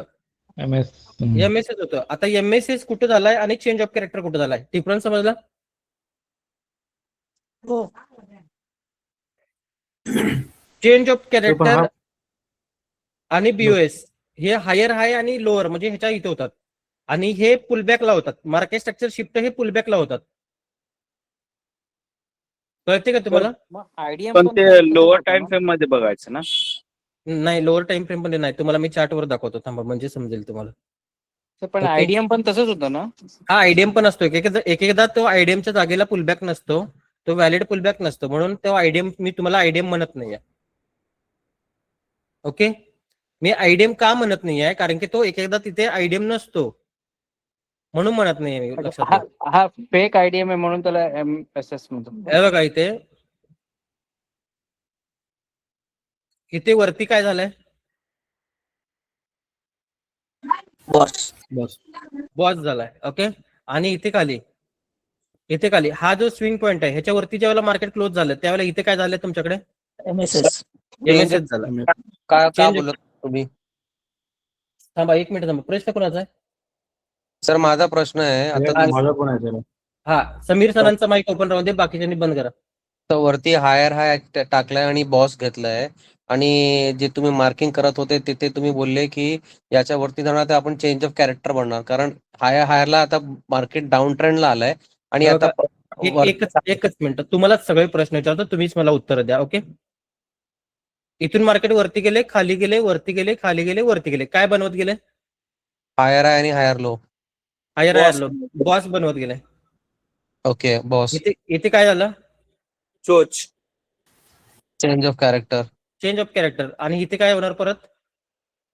MS. MSS होतं. आता एमएसएस कुठे झालाय आणि चेंज ऑफ कॅरेक्टर कुठे झालाय, डिफरन्स समजला? हो. चेंज ऑफ पण कॅरेक्टर हा आणि बीओएस हे हायर हाय आणि लोअर म्हणजे ह्याच्या इथे होतात, आणि हे पुलबॅकला होतात. मार्केट स्ट्रक्चर शिफ्ट हे पुलबॅकला होतात. कळते का तुम्हाला? पण ते लोअर टाइम फ्रेम मध्ये बघायचं ना. नाही, लोअर टाइम फ्रेम मध्ये नाही. तुम्हाला मी चार्टवर दाखवतो, थांबा, म्हणजे समजेल तुम्हाला. पण Okay. आयडीएम पण तसंच होतं ना. हा आयडीएम पण असतो. एक एकदा तो आयडीएमच्या जागेला पुलबॅक नसतो, तो व्हॅलिड पुलबॅक नसतो, म्हणून तो आयडीएम मी तुम्हाला आयडीएम म्हणत नाहीये. ओके, मी आयडीएम का म्हणत नाहीये, कारण की तो एक एकदा तिथे आयडीएम नसतो, म्हणून म्हणत नाहीये मी. लक्षात हा घ्या. हा फेक आयडीएम आहे म्हणून त्याला MSS म्हणतो. हे बघा इथे वरती काय झालंय? बॉस. बॉस झालाय. ओके, आणि इथे खाली हा जो स्विंग पॉईंट आहे ह्याच्यावरती ज्यावेळेला मार्केट क्लोज झालं त्यावेळेला इथे काय झालंय तुमच्याकडे? MSS. एमएसएस झाला. का Change- बोलत तुम्ही? थांबा एक मिनिट थांबा. प्रश्न कोणाचा आहे? सर माझा प्रश्न आहे आता माझा पण आहे त्याला. हा, समीर सरांचा माईक ओपन राहू दे, बाकीच्यांनी बंद करा. तर वरती हायर हाय टाकलाय आणि बॉस घेतलाय, आणि जे तुम्ही मार्किंग करत होते तिथे तुम्ही बोलले की याच्यावरती जाणार तर आपण चेंज ऑफ कॅरेक्टर बनणार, कारण हायरला आता मार्केट डाऊन ट्रेंडला आलाय आणि आता एकच मिनिट, तुम्हाला सगळे प्रश्न विचारतो, तुम्हीच मला उत्तर द्या. ओके, इथून मार्केट वरती गेले, खाली गेले, वरती गेले, खाली गेले, वरती गेले, काय बनवत गेले? हायर हाय आणि higher low. Higher low, boss बनवत गेले. Okay, boss. इथे काय झालं? चोच. Change of character. Change of character. आणि इथे काय होणार परत?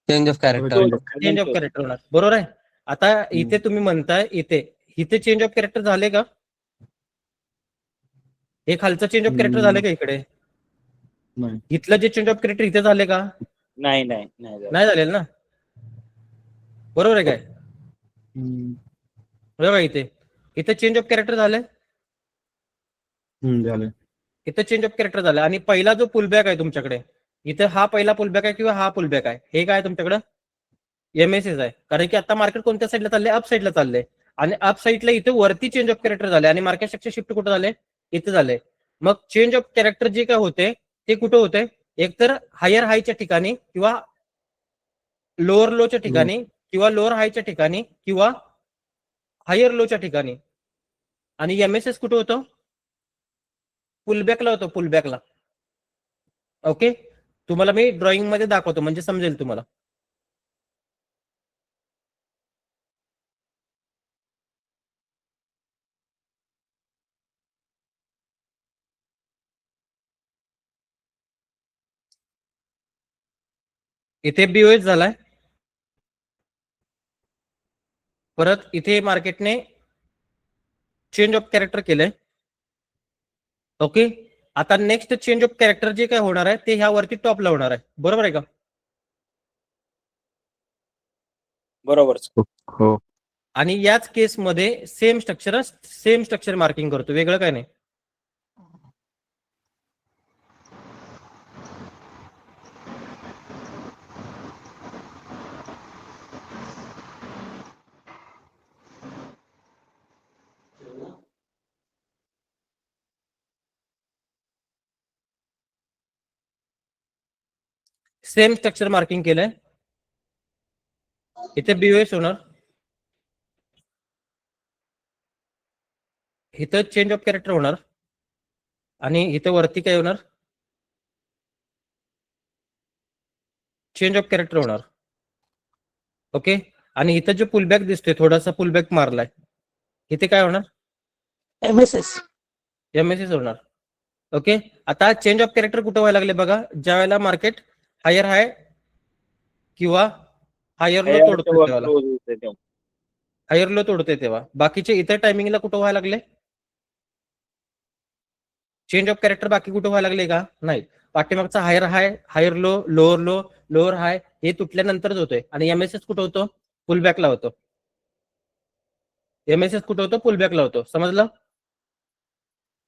Change of character. Change of character होणार. बरोबर आहे. आता इथे तुम्ही म्हणताय इथे चेंज ऑफ कॅरेक्टर झाले का? हे खालचं चेंज ऑफ कॅरेक्टर झाले का इकडे? नाही. इथलं जे चेंज ऑफ कॅरेक्टर इथे झाले का? नाही नाही झालेलं ना. बरोबर आहे काय? बघा इथे चेंज ऑफ कॅरेक्टर झालंय, झालं. इथे चेंज ऑफ कॅरेक्टर झालं. आणि पहिला जो पुलबॅक आहे तुमच्याकडे, इथे हा पहिला पुलबॅक आहे किंवा हा पुलबॅक आहे, हे काय तुमच्याकडे? एमएसएस आहे. कारण की आता मार्केट कोणत्या साईडला चाललंय? अप साईडला चाललंय. आणि अप साईडला इथे वरती चेंज ऑफ कॅरेक्टर झाले आणि मार्केट स्ट्रक्चर शिफ्ट कुठे झाले? इथे झाले. मग चेंज ऑफ कॅरेक्टर जे काय होते ते कुठे होते? एकतर हायर हायच्या ठिकाणी किंवा लोअर लोच्या ठिकाणी किंवा लोअर हायच्या ठिकाणी किंवा हायर लोच्या ठिकाणी. आणि एमएसएस कुठे होतं? पुलबॅकला होतो, पुलबॅकला. ओके, तुम्हाला मी ड्रॉइंग मध्ये दाखवतो म्हणजे समजेल तुम्हाला. इथे बीओएस झालाय, परत इथे मार्केटने चेंज ऑफ कॅरेक्टर केलंय. ओके, आता नेक्स्ट चेंज ऑफ कॅरेक्टर जे काय होणार आहे ते ह्यावरती टॉपला होणार आहे. बरोबर आहे का? बरोबर. हो. आणि याच केसमध्ये सेम स्ट्रक्चर मार्किंग करतो, वेगळं काय नाही. सेम स्ट्रक्चर मार्किंग केलंय. इथे बीओएस होणार, इथं चेंज ऑफ कॅरेक्टर होणार आणि इथं वरती काय होणार, चेंज ऑफ कॅरेक्टर होणार. ओके, आणि इथं जो पुलबॅक दिसतोय थोडासा पुलबॅक मारलाय, इथे काय होणार, MSS. एमएसएस होणार. ओके, आता चेंज ऑफ कॅरेक्टर कुठं व्हायला लागले बघा, ज्या वेळेला मार्केट हायर हाय किंवा हायर लो तोडतोय तेव्हा, हायर लो तोडतोय तेव्हा. बाकीचे इतर टायमिंगला कुठं व्हायला लागले, चेंज ऑफ कॅरेक्टर बाकी कुठं व्हायला लागले का, नाही. पाठीमागचा higher high, higher low, lower low, lower high हे तुटल्यानंतरच होतोय. आणि एमएसएस कुठं होतो, पुलबॅकला होतो. एमएसएस कुठं होतो, पुलबॅकला होतो. समजलं?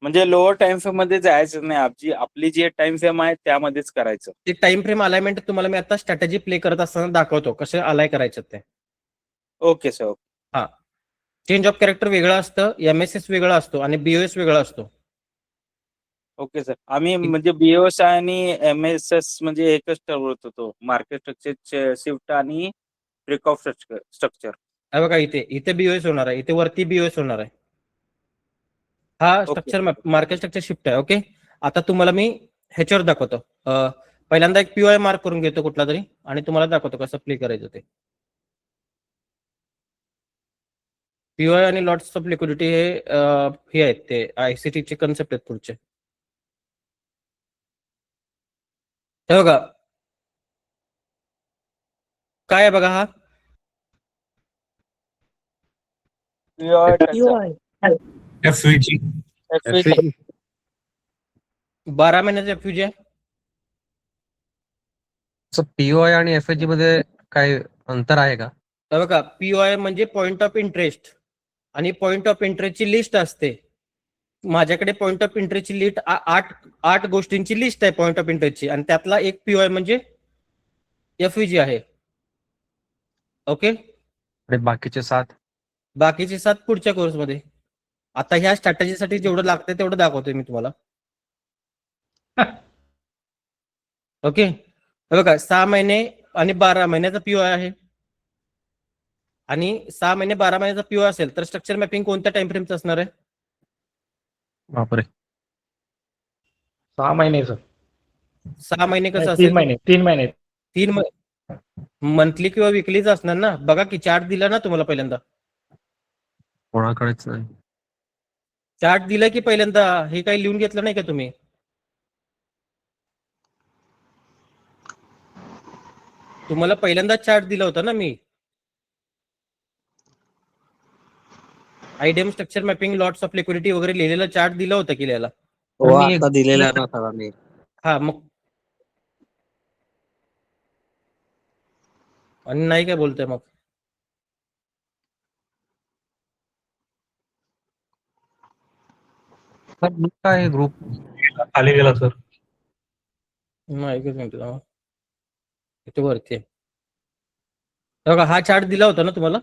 म्हणजे लोअर टाइम फ्रेम मध्ये जायचं नाही, आपली जी टाइम फ्रेम आहे त्यामध्येच करायचं. ते टाइम फ्रेम अलाइनमेंट तुम्हाला मी आता स्ट्रॅटेजी प्ले करत असताना दाखवतो कसं अलाय करायचं ते. Okay sir. हा, चेंज ऑफ कॅरेक्टर वेगळं असतं, एमएसएस वेगळा असतो आणि बीओएस वेगळा असतो. Okay sir. आम्ही म्हणजे बीओएस आणि एमएसएस म्हणजे एकच ठरवत होतो, मार्केट स्ट्रक्चर शिफ्ट आणि ब्रेकऑफ स्ट्रक्चर. बघा इथे बीओएस होणार आहे, इथे वरती बीओएस होणार आहे. हा स्ट्रक्चर मार्केट स्ट्रक्चर शिफ्ट आहे. ओके, आता तुम्हाला मी ह्याच्यावर दाखवतो. पहिल्यांदा एक पीओआय मार्क करून घेतो कुठला तरी आणि तुम्हाला दाखवतो कसं प्ले करायचं ते. पीओआय आणि लॉट्स ऑफ लिक्विडिटी हे आहेत, ते आयसीटीचे कन्सेप्ट आहेत पुढचे. हे बघा काय आहे बघा, हा UI. FVG. 12 महिन्याचा एफयूजी आहे. पीओआय आणि एफएचजी मध्ये काय अंतर आहे का? हे बघा, पीओआय म्हणजे पॉइंट ऑफ इंटरेस्ट आणि पॉइंट ऑफ इंटरेस्टची लिस्ट असते. माझ्याकडे पॉइंट ऑफ इंटरेस्टची लिस्ट आठ गोष्टींची लिस्ट आहे पॉइंट ऑफ इंटरेस्टची, आणि त्यातला एक पीओआय म्हणजे एफयूजी आहे. ओके, आणि बाकीचे 7 बाकीचे 7 पुढच्या कोर्समध्ये. आता ह्या स्ट्रॅटेजीसाठी जेवढं लागतंय तेवढं दाखवतोय मी तुम्हाला. ओके, बघा 6 महिने आणि 12 महिन्याचा पीओआय आहे, आणि 6 महिने 12 महिन्याचा पीओआय असेल तर स्ट्रक्चर मॅपिंग कोणत्या टाइम फ्रेमचं असणार आहे? बापरे, 6 महिने सर. 6 महिने कसं 3 असेल, महिने 3 महिने 3 मंथली किंवा विकलीच असणार ना. बघा की चार्ट दिला ना तुम्हाला पहिल्यांदा, कोणाकडेच नाही. चार्ट दिला की पहिल्यांदा, हे काही लिहून घेतलं नाही का तुम्ही? तुम्हाला पहिल्यांदा चार्ट दिला होता ना मी, IDM structure mapping lots of liquidity वगैरे लिहिलेला चार्ट दिला होता की लिहायला. आता दिलेला आहे ना सरांनी. हा मग, आणि नाही काय बोलतोय मग? काय ग्रुप खाली गेला सर. नाही काय सांगतो इथे वरती आहे. बघा हा चार्ट दिला होता ना तुम्हाला.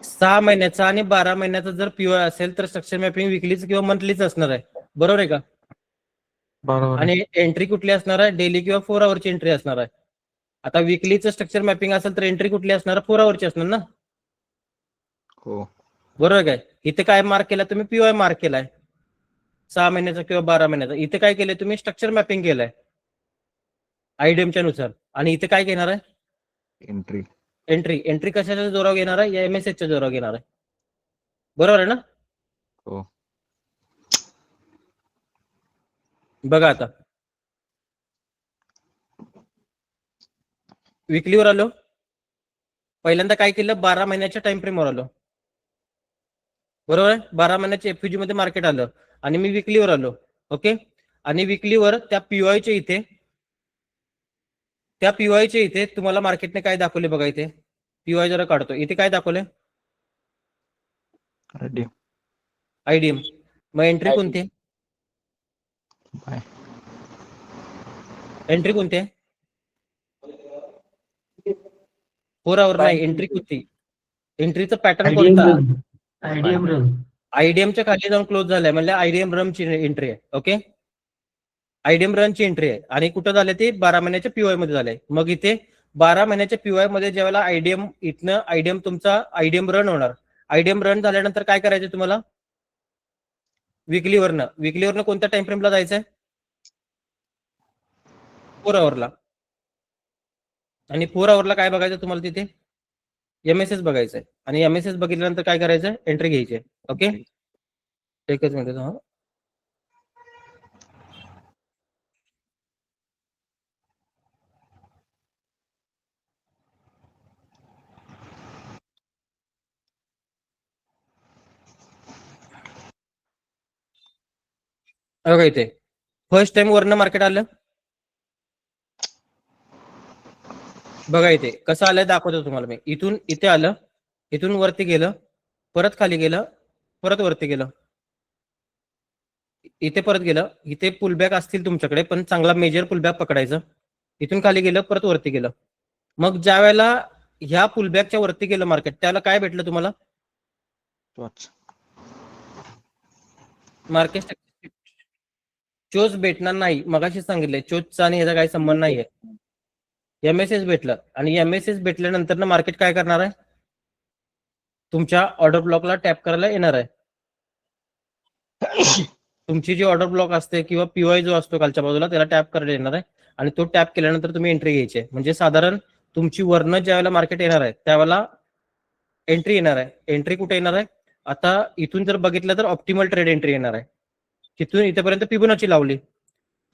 6 महिन्याचा आणि 12 महिन्याचा जर पीओआय असेल तर स्ट्रक्चर मॅपिंग विकलीच किंवा मंथलीच असणार आहे, बरोबर आहे का? बरोबर. आणि एंट्री कुठली असणार आहे, डेली किंवा 4 आवरची एंट्री असणार आहे. आता विकलीचं स्ट्रक्चर मॅपिंग असेल तर एंट्री कुठली असणार, 4 आवरची असणार ना. हो, बरोबर काय? इथे काय मार्क केला तुम्ही, पीओआय मार्क केलाय 6 महिन्याचा किंवा 12 महिन्याचा. इथे काय केलंय तुम्ही, स्ट्रक्चर मॅपिंग केलंय आयडीएमच्या नुसार. आणि इथे काय घेणार आहे, एंट्री कशाच्या जोरावर घेणार आहे, या एमएसएसच्या जोरावर घेणार आहे, बरोबर आहे ना? हो. बघा आता विकलीवर आलो, पहिल्यांदा काय केलं, 12 महिन्याच्या टाइम फ्रेमवर आलो, बरोबर आहे? 12 महिन्याच्या एफयूजी मध्ये मार्केट आलं आणि मी विकलीवर आलो. ओके, आणि विकलीवर त्या पीओआयच्या इथे तुम्हाला मार्केटने काय दाखवले बघा. इथे पीओआय जरा काढतो, इथे काय दाखवले, आयडीएम. मग एंट्री कोणती आहे, एंट्री कोणती आहे, 4 आवर नाही, एंट्री कोणती, एंट्रीचं पॅटर्न कोणता, आयडीएमच्या खाली जाऊन क्लोज झालाय म्हणजे आयडीएम रनची एंट्री आहे. ओके, आयडीएम रनची एंट्री आहे आणि कुठं झाले ते 12 महिन्याच्या पीओआय मध्ये झाले. मग इथे 12 महिन्याच्या पीवाय मध्ये ज्यावेळेला आयडीएम इथनं आयडीएम तुमचा आयडीएम रन होणार. आयडीएम रन झाल्यानंतर काय करायचं तुम्हाला? विकलीवरनं कोणत्या टाइम फ्रेमला जायचंय? 4 आवरला. आणि 4 आवरला काय बघायचं तुम्हाला तिथे? एमएसएस बघायचंय. आणि एमएसएस बघितल्यानंतर काय करायचं? एंट्री घ्यायची. ओके, एकच मिनिट. हा, बघा इथे फर्स्ट टाइम वरनं मार्केट आलं. बघा इथे कसं आलंय दाखवतो तुम्हाला मी. इथून इथे आलं, इथून वरती गेलं, परत खाली गेलं, परत वरती गेलं, इथे परत गेलं. इथे पुलबॅक असतील तुमच्याकडे, पण चांगला मेजर पुलबॅक पकडायचं. इथून खाली गेलं, परत वरती गेलं. मग ज्या वेळेला ह्या पुलबॅकच्या वरती गेलं मार्केट, त्याला काय भेटलं तुम्हाला? मार्केट चोच भेटणार नाही. मगाशी सांगितलंय चोचचा आणि ह्याचा काही संबंध नाहीये. एमएसएस भेटलं आणि एमएसएस भेटल्यानंतर ना मार्केट काय करणार आहे? तुमच्या ऑर्डर ब्लॉकला टॅप करायला येणार आहे. तुमची जी ऑर्डर ब्लॉक असते किंवा पीवाय जो असतो खालच्या बाजूला त्याला टॅप करायला येणार आहे. आणि तो टॅप केल्यानंतर तुम्ही एंट्री घ्यायची आहे. म्हणजे साधारण तुमची वरनं ज्या वेळेला मार्केट येणार आहे त्यावेळेला एंट्री येणार आहे. एंट्री कुठे येणार आहे? आता इथून जर बघितलं तर ऑप्टिमल ट्रेड एंट्री येणार आहे. तिथून इथेपर्यंत फिबोनाची लावली.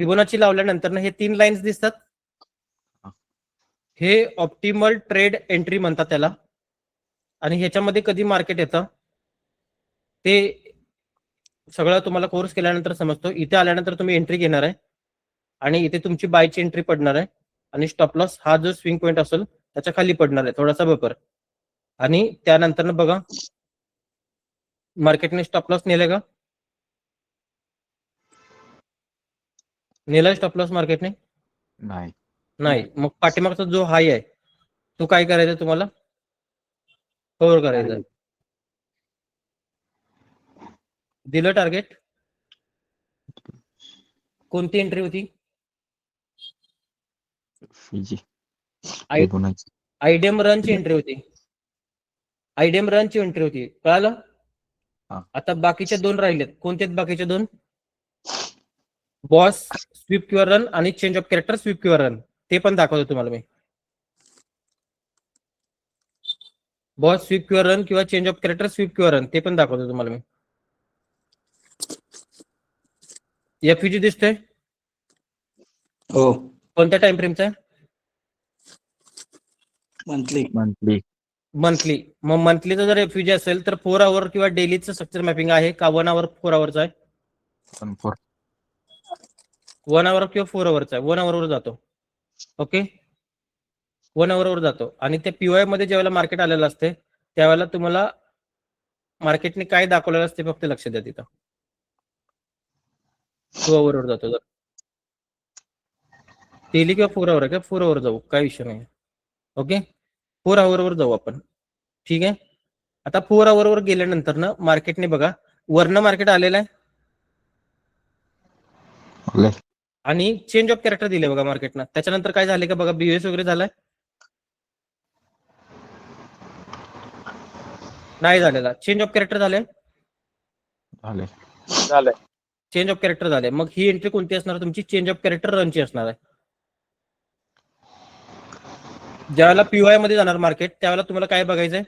फिबोनाची लावल्यानंतर ना हे 3 लाईन्स दिसतात. हे ऑप्टिमल ट्रेड एंट्री म्हणतात त्याला. आणि ह्याच्यामध्ये कधी मार्केट येतं ते सगळं तुम्हाला कोर्स केल्यानंतर समजतो. इथे आल्यानंतर तुम्ही एंट्री घेणार आहे आणि इथे तुमची बायची एंट्री पडणार आहे आणि स्टॉप लॉस हा जो स्विंग पॉईंट असेल त्याच्या खाली पडणार आहे थोडासा बफर. आणि त्यानंतर बघा मार्केटने स्टॉप लॉस नेले का? नेला स्टॉप लॉस मार्केटने? नाही. मग पाठीमागचा जो हाय आहे तो काय करायचा तुम्हाला? कव्हर करायचा. दिलं टार्गेट. कोणती एंट्री होती? आयडीएम रनची एंट्री होती. आयडीएम रनची एंट्री होती. कळालं? आता बाकीचे 2 राहिलेत. कोणते आहेत बाकीचे 2? बॉस स्वीप किंवा रन आणि चेंज ऑफ कॅरेक्टर स्वीप किंवा रन. ते पण दाखवतो तुम्हाला मी. बॉस स्वीप किंवा रन किंवा चेंज ऑफ कॅरेक्टर स्वीप किंवा रन ते पण दाखवतो तुम्हाला मी. एफयूजी दिसतोय? हो. कोणत्या टाइम फ्रेमचा आहे? मंथली. मंथली. मग मंथलीचा जर एफयूजी असेल तर 4 आवर किंवा डेलीचं स्ट्रक्चर मॅपिंग आहे का 1 आवर 4 आवरचा आहे? 1 आवर किंवा 4 आवरचा आहे. 1 आवरवर जातो. ओके, 1 आवरवर जातो. आणि त्या पीवाय मध्ये ज्यावेळेला मार्केट आलेलं असते त्यावेळेला तुम्हाला मार्केटने काय दाखवलेलं असते फक्त लक्ष द्या. तिथं 2 आवरवर जातो. जर डेली किंवा 4 आवर आहे का 4 आवर जाऊ, काय विषय नाही. ओके, 4 आवरवर जाऊ आपण. ठीक आहे. आता 4 आवरवर गेल्यानंतर ना मार्केटने बघा वरनं मार्केट आलेलं आहे आणि चेंज ऑफ कॅरेक्टर दिले बघा मार्केटनं. त्याच्यानंतर काय झाले का बघा बीएस वगैरे झालाय? नाही झालेला. चेंज ऑफ कॅरेक्टर झाले. चेंज ऑफ कॅरेक्टर झाले. मग ही एंट्री कोणती असणार तुमची? चेंज ऑफ कॅरेक्टर रनची असणार आहे. ज्यावेळेला पीवाय मध्ये जाणार मार्केट त्यावेळेला तुम्हाला काय बघायचंय?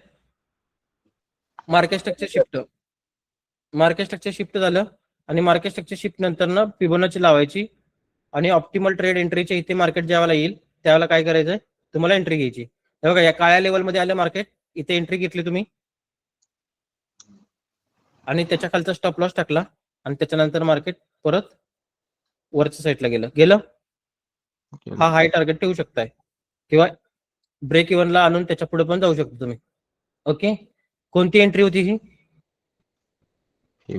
Market structure shift. Market structure shift झालं आणि मार्केट स्ट्रक्चर शिफ्ट नंतर ना फिबोनाची लावायची आणि ऑप्टिमल ट्रेड एंट्रीच्या इथे मार्केट ज्यावेळेला येईल त्यावेळेला काय करायचंय तुम्हाला एंट्री घ्यायची. हे बघा या काळ्या लेवलमध्ये आलं मार्केट, इथे एंट्री घेतली तुम्ही आणि त्याच्या खालचा स्टॉप लॉस टाकला आणि त्याच्यानंतर मार्केट परत वरच्या साईडला गेलं. हा हाय टार्गेट ठेवू शकताय किंवा ब्रेक इव्हनला आणून त्याच्या पुढे पण जाऊ शकता तुम्ही. ओके, कोणती एंट्री होती ही?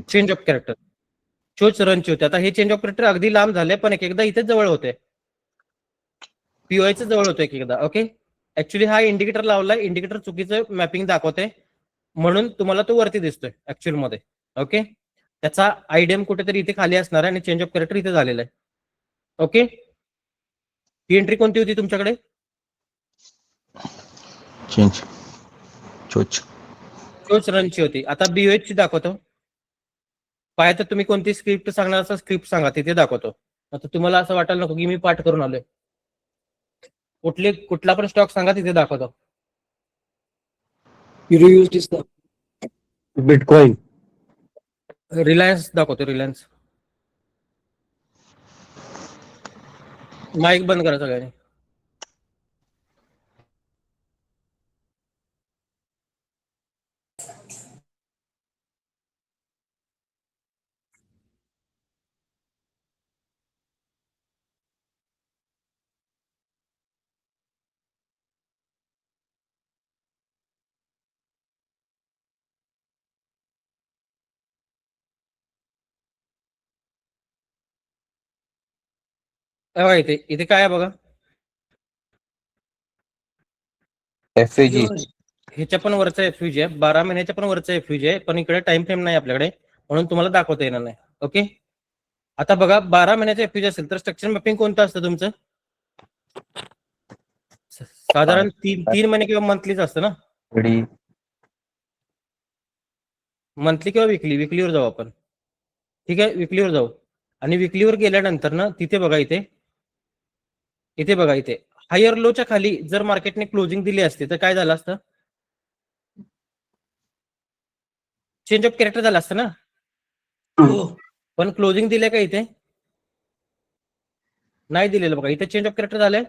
Change of character. चोच रनची होते. आता हे चेंज ऑफ कॅरेक्टर अगदी लांब झाले पण एकदा इथेच जवळ होते. पीओआयचं जवळ होतं एकदा. ओके, ऍक्च्युली हा इंडिकेटर लावलाय, इंडिकेटर चुकीचं मॅपिंग दाखवते म्हणून तुम्हाला तो वरती दिसतोय ऍक्च्युअल मध्ये. ओके, त्याचा आयडीएम कुठेतरी इथे खाली असणार आहे आणि चेंज ऑफ कॅरेक्टर इथे झालेला आहे. ओके, ही एंट्री कोणती होती तुमच्याकडे? चेंज चोच तोच रनची होती. आता BOH ची दाखवतो. पाहिजे तर तुम्ही कोणती स्क्रिप्ट सांगणार असं स्क्रिप्ट सांगा, तिथे दाखवतो. आता तुम्हाला असं वाटायला नको की मी पाठ करून आलोय. कुठला पण स्टॉक सांगा, तिथे दाखवतो. बिटकॉइन रिलायन्स दाखवतो. रिलायन्स. माईक बंद करा सगळ्यांनी. बघा इथे इथे काय आहे बघा. FAG ह्याच्या पण वरचा FUG आहे, 12 महिन्याच्या पण वरचा FUG आहे, पण इकडे टाइम फ्रेम नाही आपल्याकडे, म्हणून तुम्हाला दाखवता येणार नाही. ओके. आता बघा 12 महिन्याचा FUG असेल तर स्ट्रक्चर मॅपिंग कोणतं असतं तुमचं? साधारण 3 महिने किंवा मंथलीच असतं ना. मंथली किंवा विकलीवर जाऊ आपण. ठीक आहे, विकलीवर जाऊ. आणि विकलीवर गेल्यानंतर ना तिथे बघा इथे बघा इथे हायर लोच्या खाली जर मार्केटने क्लोजिंग दिली असते तर काय झालं असतं? चेंज ऑफ कॅरेक्टर झालं असतं ना. पण क्लोजिंग दिले का इथे? नाही दिलेलं बघा. इथे चेंज ऑफ कॅरेक्टर झालंय?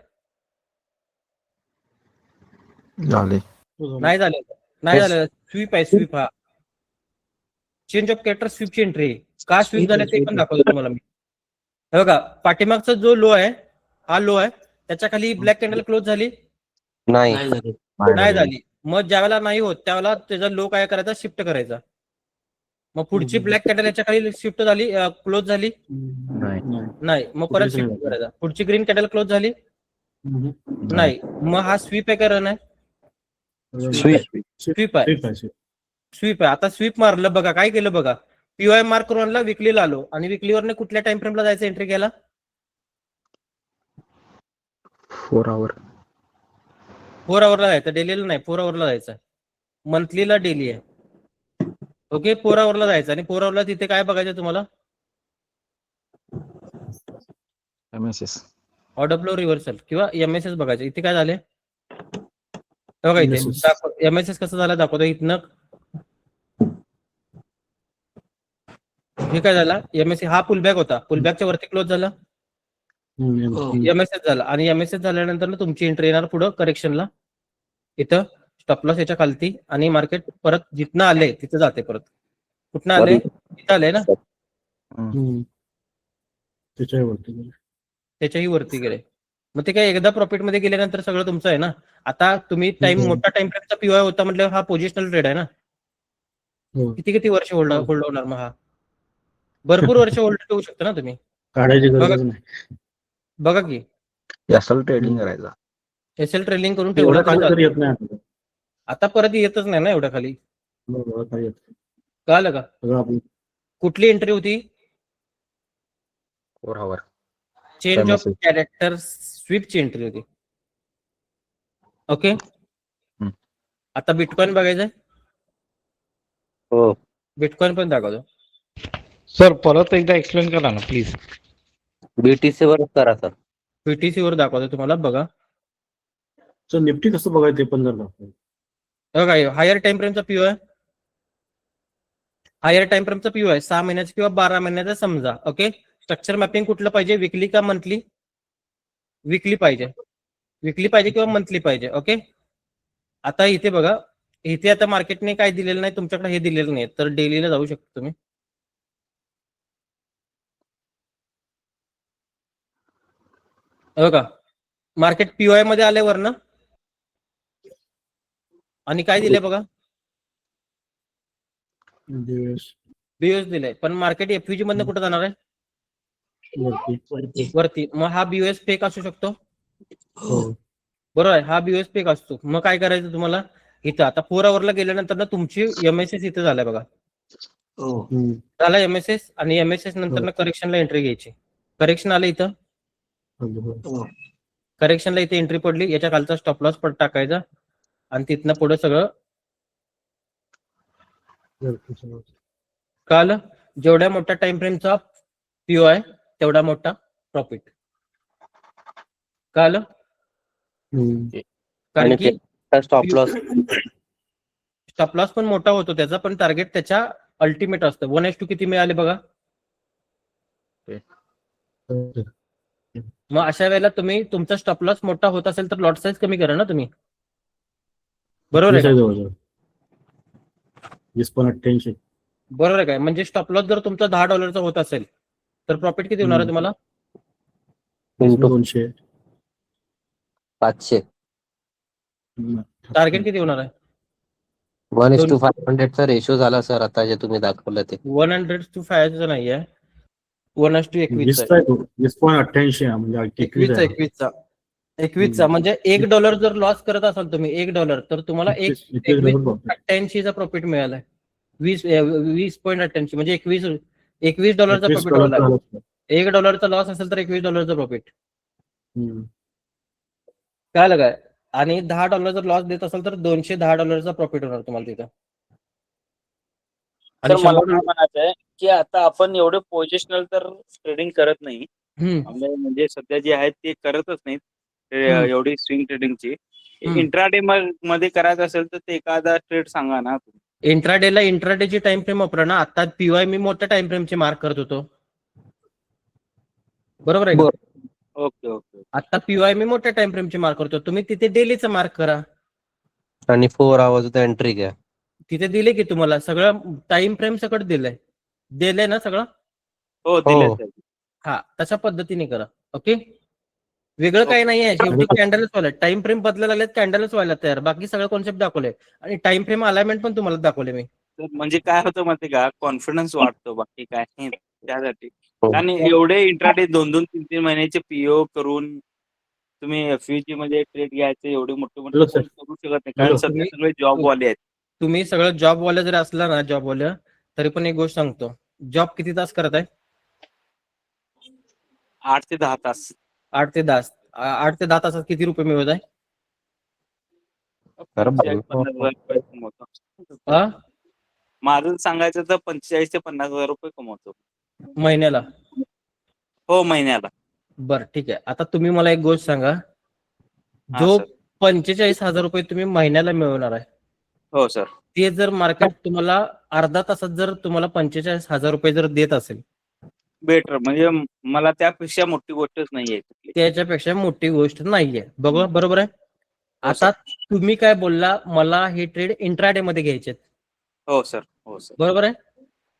झाले नाही झालं. स्वीप आहे, स्वीप. हा चेंज ऑफ कॅरेक्टर स्वीपची एंट्री. का स्वीप झालं ते पण दाखवतो तुम्हाला मी. हे बघा पाठीमागचा जो लो आहे, हा लो आहे, त्याच्या खाली ब्लॅक कॅन्डल क्लोज झाली नाही नाही झाली. मग ज्यावेळेला नाही होत त्यावेळेला त्याचा लो काय करायचा? शिफ्ट करायचा. मग पुढची ब्लॅक कॅन्डल याच्या खाली शिफ्ट झाली, क्लोज झाली नाही, मग परत शिफ्ट करायचा. पुढची ग्रीन कॅन्डल क्लोज झाली नाही, मग हा स्वीप आहे का रन आहे? स्वीप आहे. आता स्वीप मारलं बघा, काय केलं बघा. POI मार्क करून आणला, विकलीला आलो आणि विकलीवरने कुठल्या टाइम फ्रेमला जायचं? एंट्री केला 4 hour 4 आवरला जायचं. डेलीला नाही, 4 आवरला जायचं. मंथलीला डेली आहे. ओके, 4 आवरला जायचं. आणि 4 आवरला तिथे काय बघायचं तुम्हाला? MSS ऑर्डर फ्लो रिव्हर्सल किंवा MSS बघायचं. इथे काय झाले बघा. इथे MSS कसं झालं दाखवतो. इथनं हे काय झालं? MSS हा पुलबॅक होता, पुलबॅकच्या वरती क्लोज झाला, MSS झाला. आणि MSS झाल्यानंतर ना तुमची एंट्री येणार पुढं करेक्शनला. इथं स्टॉप लॉस याच्या खालती, आणि मार्केट परत जिथनं आले तिथं जाते. परत कुठनं आले? तिथं आले ना, त्याच्याही वरती गेले. मग ते काय एकदा प्रॉफिट मध्ये गेल्यानंतर सगळं तुमचं आहे ना. आता तुम्ही मोठा टाइम फ्रेमचा POI होता म्हटलं, हा पोझिशनल ट्रेड आहे ना. किती वर्ष होल्ड होणार? मग हा भरपूर वर्ष होल्ड ठेवू शकता ना तुम्ही. बघा की SL ट्रेडिंग करायचा. SL ट्रेलिंग करून ठेवलं. आता परत येतच नाही ना एवढ्या खाली. कळालं का? कुठली एंट्री होती? 4 hour चेंज ऑफ कॅरेक्टर स्वीपची एंट्री होती. ओके. आता बिटकॉइन बघायचंय. हो. बिटकॉइन पण दाखवतो. सर परत एकदा एक्सप्लेन करा ना प्लीज. BTC वरच करा सर. BTC वर दाखवतो तुम्हाला. बघा निफ्टी कसं बघायचं ते पण जर दाखवा. बघा हायर टाइम फ्रेमचा POI, हायर टाइम फ्रेमचा POI 6 महिन्याचा किंवा 12 महिन्याचा समजा. ओके. स्ट्रक्चर मॅपिंग कुठलं पाहिजे? विकली का मंथली? विकली पाहिजे किंवा मंथली पाहिजे. ओके. आता इथे बघा, इथे आता मार्केटने काय दिलेलं नाही तुमच्याकडे, हे दिलेलं नाही, तर डेलीला जाऊ शकता तुम्ही. बघा मार्केट POI मध्ये आल्यावर ना, आणि काय दिलंय बघा, BOS दिलंय. पण मार्केट FUG मधनं कुठं जाणार आहे? वरती. मग हा BOS फेक असू शकतो. बरोबर आहे, हा BOS फेक असतो. मग काय करायचं तुम्हाला? इथं आता 4 आवरला गेल्यानंतर ना तुमची MSS इथं झालाय बघा. झाला MSS, आणि MSS नंतर ना करेक्शनला एंट्री घ्यायची. करेक्शन आलं इथं, करेक्शनला इथे एंट्री पडली, याच्या खालचा स्टॉप लॉस टाकायचा आणि तिथनं पुढे सगळं कळालं. जेवढ्या मोठ्या टाइम फ्रेमचा पीओ आहे तेवढा मोठा प्रॉफिट. कळालं. कारण की स्टॉप लॉस स्टॉप लॉस पण मोठा होतो त्याचा, पण टार्गेट त्याच्या अल्टिमेट असतं. 1:2 किती मिळाले बघा. मग अशा वेळेला तुम्ही तुमचा स्टॉप लॉस मोठा होत असेल तर लॉट साईज कमी करा ना तुम्ही. बरोबर आहे का? बरोबर आहे काय? म्हणजे स्टॉप लॉस जर तुमचा $10 होत असेल तर प्रॉफिट किती होणार आहे तुम्हाला? 500. टार्गेट किती होणार आहे? 1:500 रेशो झाला सर आता जे तुम्ही दाखवलं ते. 100:5 नाहीये, 1:21 21चा म्हणजे $1 जर लॉस करत असाल तुम्ही $1 तर तुम्हाला 21.88 प्रॉफिट मिळालाय. 20.88 म्हणजे $21 प्रॉफिट मिळाला. $1 लॉस असेल तर $21 प्रॉफिट. काय काय? आणि $10 जर लॉस देत असेल तर $210 प्रॉफिट होणार तुम्हाला तिथं. तर मला काय म्हणायचं आहे की आता आपण एवढे पोझिशनल तर ट्रेडिंग करत नाही. म्हणजे सध्या जे आहेत ते करतच नाहीत एवढी स्विंग ट्रेडिंगची. इंट्राडे मध्ये करायचं असेल तर ते एखादा ट्रेड सांगा ना. इंट्राडेला इंट्राडेची टाइम फ्रेम वापरा ना. आता पीवाय मी मोठ्या टाइम फ्रेमची मार्क करत होतो. बरोबर आहे का? Okay okay. आता पीवाय मी मोठ्या टाइम फ्रेमची मार्क करतो, तुम्ही तिथे डेलीचं मार्क करा आणि 4 आवर्स एंट्री घ्या. तिथे दिले की तुम्हाला सगळं टाइम फ्रेम सगळं दिलंय ना सगळं. हो दिले. हा तशा पद्धतीने करा. ओके. वेगळं काही नाही आहे. शेवटी कॅन्डलच व्हायला टाइम फ्रेम बदलायला लागलेत, कॅन्डलच व्हायला तयार. बाकी सगळं कॉन्सेप्ट दाखवले आणि टाइम फ्रेम अलाइनमेंट पण तुम्हाला दाखवले मी. म्हणजे काय होतं माहिती का, कॉन्फिडन्स वाढतो, बाकी काय नाही त्यासाठी. आणि एवढे इंट्राडे 2-2, 3-3 महिन्याचे पीओ करून तुम्ही एफयूजी मध्ये ट्रेड घ्यायचे एवढे मोठे मोठे कोण करू शकत नाही, कारण सध्या सगळे जॉबवाले आहेत. तुम्ही सगळं जॉबवाले जरी असला ना, जॉबवाले तरी पण एक गोष्ट सांगतो, जॉब किती तास करत आहे? 8 ते 10 तास. 8 ते 10. 8 ते 10 तासात किती रुपये मिळवत आहे? 50,000 रुपये कमवतो. माझं सांगायचं तर 45,000 ते 50,000 रुपये कमवतो महिन्याला. हो महिन्याला. बरं ठीक आहे. आता तुम्ही मला एक गोष्ट सांगा, जो 45,000 रुपये तुम्ही महिन्याला मिळवणार आहे, हो सर, ते जर मार्केट तुम्हाला अर्धा तासात जर तुम्हाला 45,000 रुपये जर देत असेल, बेटर म्हणजे मला त्यापेक्षा मोठी गोष्टच नाहीये. त्याच्यापेक्षा मोठी गोष्ट नाहीये. बरोबर आहे. आता तुम्ही काय बोलला, मला हे ट्रेड इंट्राडे मध्ये घ्यायचे. हो सर. हो सर. बरोबर आहे.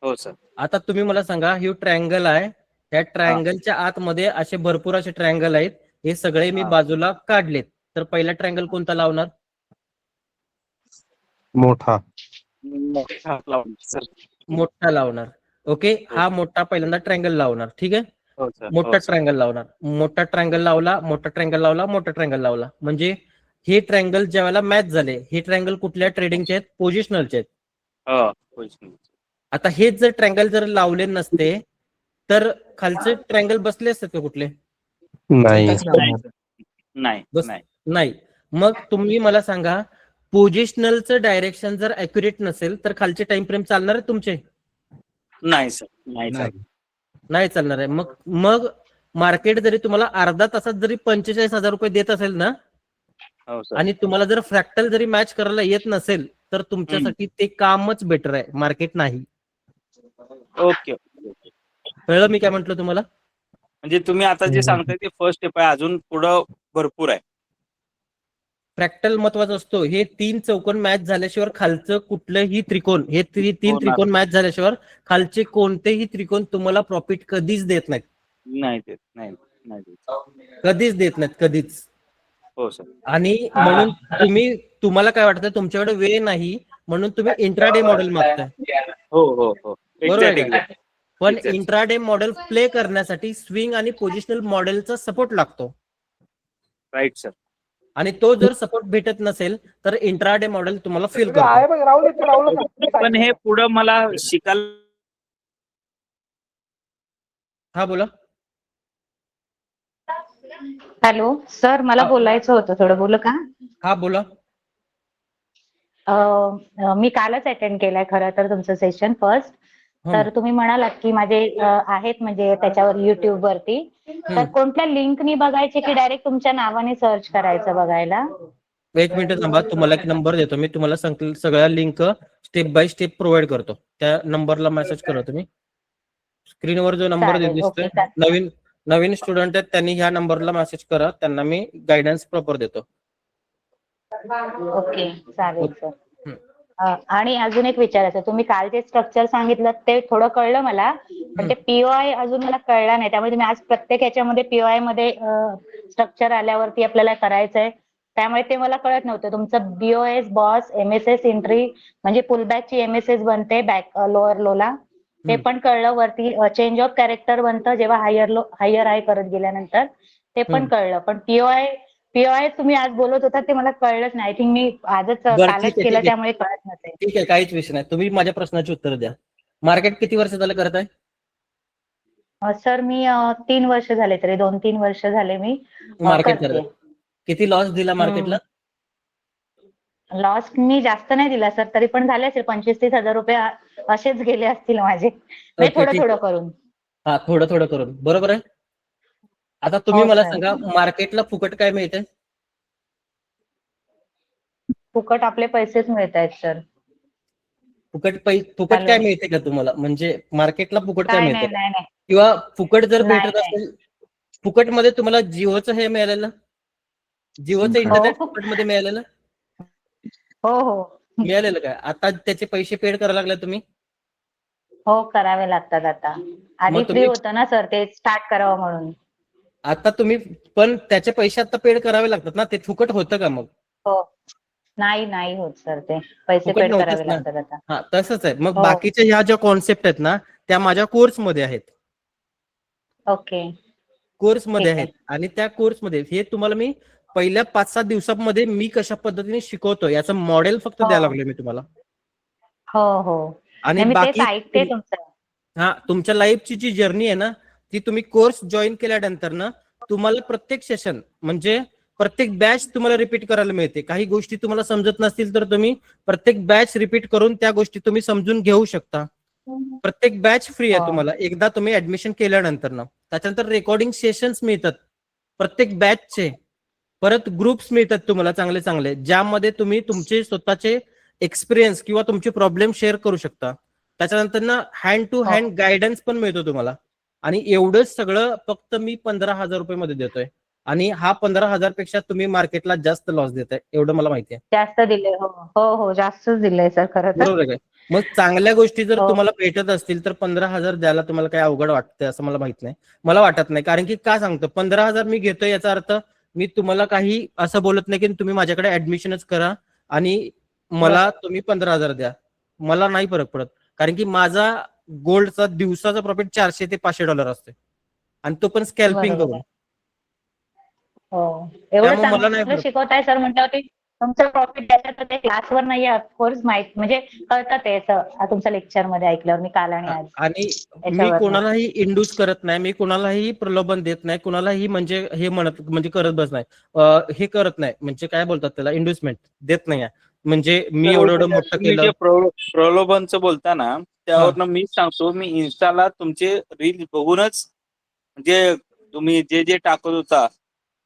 हो सर. आता तुम्ही मला सांगा, ही ट्रायंगल आहे, त्या ट्रायंगलच्या आतमध्ये असे भरपूर असे ट्रायंगल आहेत, हे सगळे मी बाजूला काढलेत. तर पहिला ट्रायंगल कोणता लावणार? मोठा लावणार. ओके. हा मोठा पहिल्यांदा ट्रायंगल लावणार. ठीक आहे. मोठा ट्रायंगल लावणार. मोठा ट्रायंगल लावला, मोठा ट्रायंगल लावला, मोठा ट्रायंगल लावला. म्हणजे हे ट्रायंगल ज्यावेळेला मॅच झाले, हे ट्रायंगल कुठल्या ट्रेडिंगचे आहेत? पोझिशनलचे आहेत. आता हेच जर ट्रायंगल जर लावले नसते तर खालचे ट्रायंगल बसले असतात का कुठले? नाही. मग तुम्ही मला सांगा, पोझिशनलचं डायरेक्शन जर अॅक्युरेट नसेल तर खालचे टाइम फ्रेम चालणार आहे तुमचे? नाही सर, नाही चालणार आहे. मग मार्केट जरी तुम्हाला अर्धा तासात जरी 45,000 रुपये देत असेल ना, आणि तुम्हाला जर फ्रॅक्टल जरी मॅच करायला येत नसेल तर तुमच्यासाठी ते कामच बेटर आहे, मार्केट नाही. ओके. कळलं मी काय म्हंटल तुम्हाला? म्हणजे तुम्ही आता जे सांगताय ते फर्स्ट स्टेप आहे, अजून पुढं भरपूर आहे. फ्रॅक्टल महत्वाचा असतो. हे 3 चौकोन मॅच झाल्याशिवाय खालचं कुठलंही त्रिकोण, हे 3 त्रिकोण मॅच झाल्याशिवाय खालचे कोणतेही त्रिकोण तुम्हाला प्रॉफिट कधीच देत नाहीत. कधीच देत नाहीत, कधीच. हो सर. आणि म्हणून तुम्हाला काय वाटतं, तुमच्याकडे वेळ नाही म्हणून तुम्ही इंट्राडे मॉडेल मागताय. हो. बरोबर आहे. पण इंट्राडे मॉडेल प्ले करण्यासाठी स्विंग आणि पोझिशनल मॉडेलचा सपोर्ट लागतो. Right sir. आणि तो जर सपोर्ट भेटत नसेल तर इंट्राडे मॉडेल तुम्हाला फेल करतो. पण हे पुढं मला शिकायला. हा बोला. हॅलो सर, मला हा. बोलायचं होतं थोडं, बोलू का? हा बोला. मी कालच अटेंड केलाय खरं तर तुमचं सेशन फर्स्ट. तर तुम्ही म्हणालात की माझे आहेत म्हणजे त्याच्यावर युट्यूब वरती, तर कोणत्या लिंकनी बघायचे की डायरेक्ट तुमच्या नावाने सर्च करायचं बघायला? एक मिनिट थांबा, तुम्हाला एक नंबर देतो मी, तुम्हाला सगळ्या link step by step provide करतो. त्या नंबरला मेसेज करा तुम्ही. स्क्रीनवर जो नंबर चालेल, दिसतोय, ओके. नवीन स्टुडंट आहेत त्यांनी ह्या नंबरला मेसेज करा, त्यांना मी गायडन्स प्रॉपर देतो. ओके, चालेल सर. हं. आणि अजून एक विचारायचं, तुम्ही काल जे स्ट्रक्चर सांगितलं ते थोडं कळलं मला, पण ते पीओआय अजून मला कळलं नाही. त्यामुळे तुम्ही आज प्रत्येक याच्यामध्ये पीओआय मध्ये स्ट्रक्चर आल्यावरती आपल्याला करायचंय, त्यामुळे ते मला कळत नव्हतं. तुमचं बीओएस बॉस, एमएसएस एंट्री म्हणजे पुलबॅकची एमएसएस बनते बॅक लोअर लोला, ते पण कळलं. वरती चेंज ऑफ कॅरेक्टर बनतं जेव्हा हायर हाय करत गेल्यानंतर, ते पण कळलं. पण पीओआय तुम्ही आज बोलत होता ते मला कळलंच नाही. आय थिंक मी आजच बरं, कालच ठीक आहे, केलं ठीक आहे. त्यामुळे कळत नसेल. ठीक आहे, काहीच विषय नाही. तुम्ही माझ्या प्रश्नाची उत्तर द्या. मार्केट किती वर्ष झालं करताय? सर मी 3 वर्ष झाले, तरी 2-3 वर्ष झाले मी मार्केट करते. करताय. किती लॉस दिला मार्केटला? लॉस मी जास्त नाही दिला सर, तरी पण झाले असेल 25-30 हजार रुपये असेच गेले असतील माझे. नाही, ओके, थोडं ठीक थोडं आहे. करून. हा, थोडं थोडं करून, बरोबर आहे. आता तुम्ही हो मला सर. सांगा, मार्केटला फुकट काय मिळतंय? फुकट आपले पैसेच मिळत आहेत सर. फुकट हॅलो. काय मिळते का तुम्हाला? म्हणजे मार्केटला फुकट काय काय मिळते नाही, का? नाही, नाही. किंवा फुकट जर नाही, भेटत नाही. असेल, फुकट मध्ये तुम्हाला जिओचं हे मिळालेलं, जिओचं SIM card. इंटरनेट हो. फुकट मध्ये मिळालेलं हो, हो. मिळालेलं काय? आता त्याचे पैसे पेड करायला लागले तुम्ही? हो, करावे लागतात आता. आधी मग फ्री तुम्ही होतं ना सर, ते स्टार्ट करावं म्हणून. आता तुम्ही पण त्याचे पैसे आता पेड करावे लागतात ना, ते फुकट होतं का मग? हो. नाही, नाही होत सर ते. पैसे फुकट पेड नव्हतंच करावे ना. लागतात आता. हा, तसंच आहे. मग हो. बाकीच्या ह्या ज्या कॉन्सेप्ट आहेत ना, त्या माझ्या कोर्समध्ये आहेत. ओके. कोर्समध्ये ठीक आहेत आहे. आणि त्या कोर्समध्ये हे तुम्हाला मी पहिल्या 5-7 दिवसामध्ये मी कशा पद्धतीने शिकवतो याचं मॉडेल फक्त हो. द्यायला लागलोय मी तुम्हाला. हो, हो. आणि नाही, मी तेच बाकी ऐकते तुमचं. हा, तुमच्या लाईफची जी जर्नी आहे ना, ती तुम्ही कोर्स जॉईन केल्यानंतर ना, तुम्हाला प्रत्येक सेशन म्हणजे प्रत्येक बॅच तुम्हाला रिपीट करायला मिळते. काही गोष्टी तुम्हाला समजत नसतील तर तुम्ही प्रत्येक बॅच रिपीट करून त्या गोष्टी तुम्ही समजून घेऊ शकता. प्रत्येक बॅच फ्री आहे हो. तुम्हाला एकदा तुम्ही ऍडमिशन केल्यानंतर ना. त्याच्यानंतर रेकॉर्डिंग सेशन्स मिळतात प्रत्येक बॅचचे. परत ग्रुप्स मिळतात तुम्हाला चांगले चांगले, ज्यामध्ये तुम्ही तुमचे स्वतःचे एक्सपिरियन्स किंवा तुमचे प्रॉब्लेम शेअर करू शकता. त्याच्यानंतर ना हँड टू हो. हँड गायडन्स पण मिळतो तुम्हाला. आणि एवढंच सगळं फक्त मी 15,000 रुपये मध्ये देतोय. आणि हा 15,000 पेक्षा तुम्ही मार्केटला जास्त लॉस देताय, एवढं मला माहिती आहे. जास्त दिले. हो, हो, हो. जास्तच दिलंय सर खरं तर. बरोबर आहे. मग चांगल्या गोष्टी जर हो. तुम्हाला भेटत असतील तर 15,000 द्यायला तुम्हाला काय अवघड वाटतंय असं मला माहित नाही. मला वाटत नाही, कारण की का सांगतो, 15,000 मी घेतोय याचा अर्थ मी तुम्हाला काही असं बोलत नाही की तुम्ही माझ्याकडे ऍडमिशनच करा आणि मला तुम्ही 15,000 द्या. मला नाही फरक पडत, कारण की माझा गोल्डचा दिवसाचा प्रॉफिट $400 ते $500 असते आणि तो पण स्कॅल्पिंग बरोबर करून. आहे. हो. एवढं त्यामुळे मला नाही चांगलं फरक. शिकवताय सर म्हटल्यावरती तुमचं प्रॉफिट त्याच्यात ते क्लासवर नाहीये ऑफकोर्स, माहित म्हणजे कळतं ते तुमच्या लेक्चर मध्ये ऐकल्यावर मी काल आणि आज आणि मी याच्यावर. कोणालाही इंड्यूस करत नाही, मी कोणालाही प्रलोभन देत नाही, कोणालाही म्हणजे हे म्हणत म्हणजे करत बस नाही, हे करत नाही, म्हणजे काय बोलतात त्याला, इंड्युसमेंट देत नाही. म्हणजे मी एवढं एवढं मोठं तुम्ही केलं. जे प्रलोभनचं बोलता ना, त्यावरनं मी सांगतो, मी इन्स्टाला तुमचे रील बघूनच म्हणजे तुम्ही जे जे टाकत होता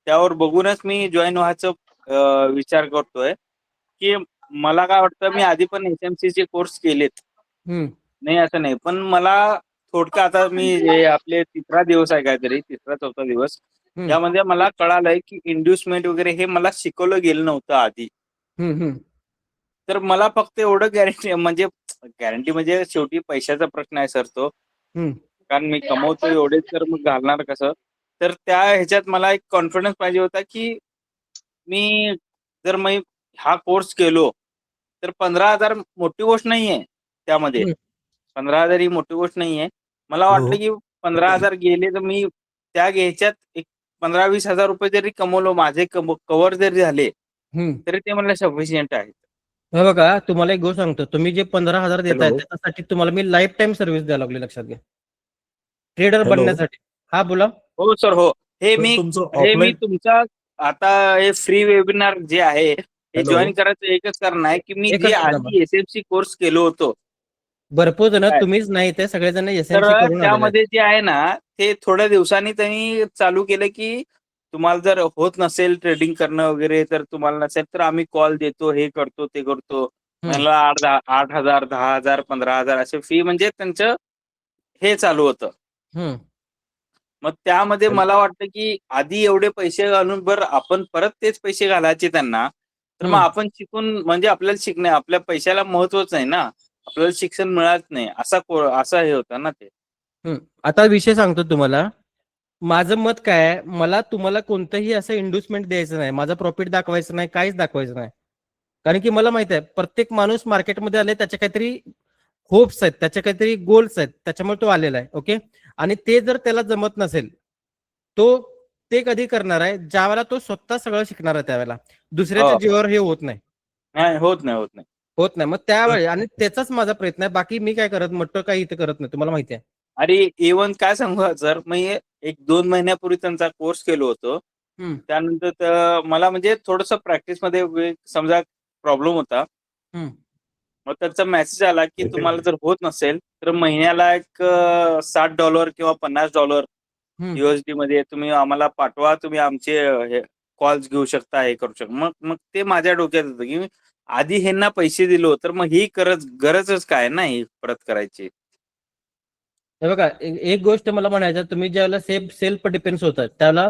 त्यावर बघूनच मी जॉईन व्हायचं विचार करतोय. की मला काय वाटतं, मी आधी पण HMC चे कोर्स केलेत, नाही असं नाही, पण मला थोडक्यात आता मी जे आपले 3रा दिवस आहे काहीतरी 3रा-4था दिवस, यामध्ये मला कळालंय की इंड्युसमेंट वगैरे हे मला शिकवलं गेलं नव्हतं आधी. तर मला फक्त एवढं गॅरंटी म्हणजे शेवटी पैशाचा प्रश्न आहे सर तो, कारण मी कमवतो एवढेच तर मग घालणार कसं. तर त्या ह्याच्यात मला एक कॉन्फिडन्स पाहिजे होता की मी जर मी हा कोर्स केलो तर 15,000 मोठी गोष्ट नाहीये त्यामध्ये. 15,000 ही मोठी गोष्ट नाहीये. मला वाटलं की 15,000 गेले तर मी त्या ह्याच्यात एक 15-20 हजार रुपये जरी कमवलो, माझे कव्हर जरी झाले तरी ते मला सफिशियंट आहे. हे बघा, तुम्हाला एक गोष्ट सांगतो, तुम्ही जे 15,000 देताय हॅलो. त्याच्यासाठी तुम्हाला मी लाईफ टाईम सर्व्हिस द्यायला लागली, लक्षात घ्या, ट्रेडर हॅलो. बनण्यासाठी. हा बोला. हो सर, हो. हे तर मी तुमचं हे मी ऑफलाईन तुमचा आता हे फ्री वेबिनार जे आहे हे हॅलो जॉईन करायचं एकच कारण आहे की मी एकच जे मिनिट आधी एसएमसी कोर्स केलो होतो भरपूर जण काय, तुम्हीच नाही ते सगळेजण तर एसएमसी करून आलेले आहेत. त्यामध्ये जे आहे ना ते थोड्या दिवसांनी त्यांनी चालू केलं की तुम्हाला जर होत नसेल ट्रेडिंग करणं वगैरे तर तुम्हाला नसेल तर आम्ही कॉल देतो, हे करतो, ते करतो. हम्म. मला 8,000, 10,000, 15,000 असे फी म्हणजे त्यांचं हे चालू होतं. हम्म. मग त्यामध्ये मला वाटतं की आधी एवढे पैसे घालून बरं आपण परत तेच पैसे घालायचे त्यांना, तर मग हम्म. आपण शिकून म्हणजे आपल्याला शिकणे आपल्या पैशाला महत्वच नाही ना, आपल्याला शिक्षण मिळत नाही असा हे होतं ना ते. आता विषय सांगतो तुम्हाला. माझं मत काय आहे, मला तुम्हाला कोणतंही असं इन्व्हेस्टमेंट द्यायचं नाही, माझा प्रॉफिट दाखवायचं नाही, काहीच दाखवायचं नाही. कारण की मला माहित आहे प्रत्येक माणूस मार्केटमध्ये आले त्याचे काहीतरी होप्स आहेत, त्याचे काहीतरी गोल्स आहेत, त्याच्यामुळे तो आलेला आहे. ओके. आणि ते जर त्याला जमत नसेल तो ते कधी करणार आहे ज्यावेळेला तो स्वतः सगळं शिकणार आहे त्यावेळेला. दुसऱ्याच्या हो. जीवावर हे होत नाही. नाही होत नाही. होत नाही. मग त्यावेळी आणि त्याचाच माझा प्रयत्न आहे. बाकी मी काय करत मोठं काही इथे करत नाही, तुम्हाला माहिती आहे. अरे इव्हन काय सांगू सर, मी 1-2 महिन्यापूर्वी त्यांचा कोर्स केलो होतो. हम्म. त्यानंतर मला म्हणजे थोडंसं प्रॅक्टिसमध्ये समजा प्रॉब्लेम होता. हम्म. मग त्याचा मेसेज आला की तुम्हाला जर होत नसेल तर महिन्याला एक $60 किंवा $50 हम्म. USD मध्ये तुम्ही आम्हाला पाठवा, तुम्ही आमचे कॉल्स घेऊ शकता, हे करू शकता. मग ते माझ्या डोक्यात होतं की आधी ह्यांना पैसे दिलो तर मग ही गरजच काय ना ही परत करायची. हे बघा एक गोष्ट मला म्हणायचं, तुम्ही ज्यावेळेला सेल्फ डिफेन्स होतात त्याला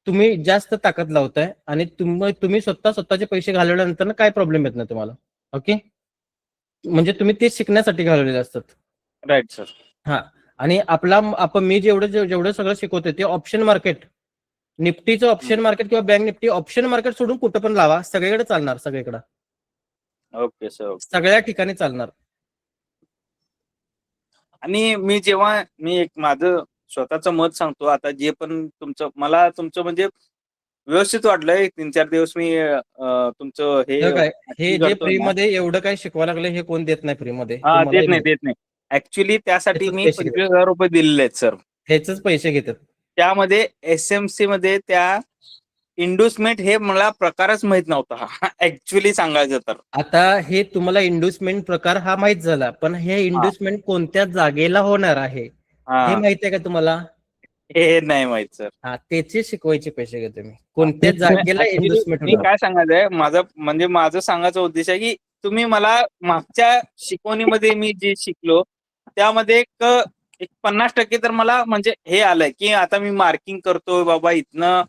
तुम्ही जास्त ताकद लावताय आणि तुम्ही स्वतःचे पैसे घालवल्यानंतर काय प्रॉब्लेम येत नाही तुम्हाला. ओके. म्हणजे तुम्ही ते शिकण्यासाठी घालवलेले असतात. Right sir. हा. आणि मी जेवढं सगळं शिकवतोय ते ऑप्शन मार्केट, निफ्टीचं ऑप्शन मार्केट किंवा बँक निफ्टी ऑप्शन मार्केट सोडून कुठं पण लावा, सगळीकडे चालणार, सगळीकडे ओके सर. सगळ्या ठिकाणी चालणार. आणि मी एक माझं स्वतःचं मत सांगतो. आता जे पण मला तुमचं म्हणजे व्यवस्थित वाटलंय. 3-4 दिवस मी तुमचं हे हे जे करतोय फ्री ना. मध्ये एवढं काय शिकवायला लागलं हे कोण देत नाही फ्री मध्ये. हा, देत नाही. ऍक्च्युली त्यासाठी त्याचेच मी पैसे घेतात. 25,000 रुपये दिलेले आहेत सर. ह्याचेच पैसे घेतात. त्यामध्ये एसएमसी मध्ये त्या इन्व्हेस्टमेंट हे मला प्रकारच माहित नव्हता ऍक्च्युली सांगायचं तर. आता हे तुम्हाला इन्व्हेस्टमेंट प्रकार हा माहित झाला, पण हे इन्व्हेस्टमेंट कोणत्या जागेला होणार आहे हे माहित आहे का तुम्हाला? हे नाही माहित सर. हा, त्याचे शिकवायचे पैसे घेतो मी. कोणत्या जागेला Actually, इन्व्हेस्टमेंट मी होणार. काय सांगायचंय माझं सांगायचा उद्देश आहे की तुम्ही मला मागच्या शिकवणीमध्ये मी जे शिकलो त्यामध्ये एक 50% तर मला म्हणजे हे आलंय की आता मी मार्किंग करतोय बाबा इथनं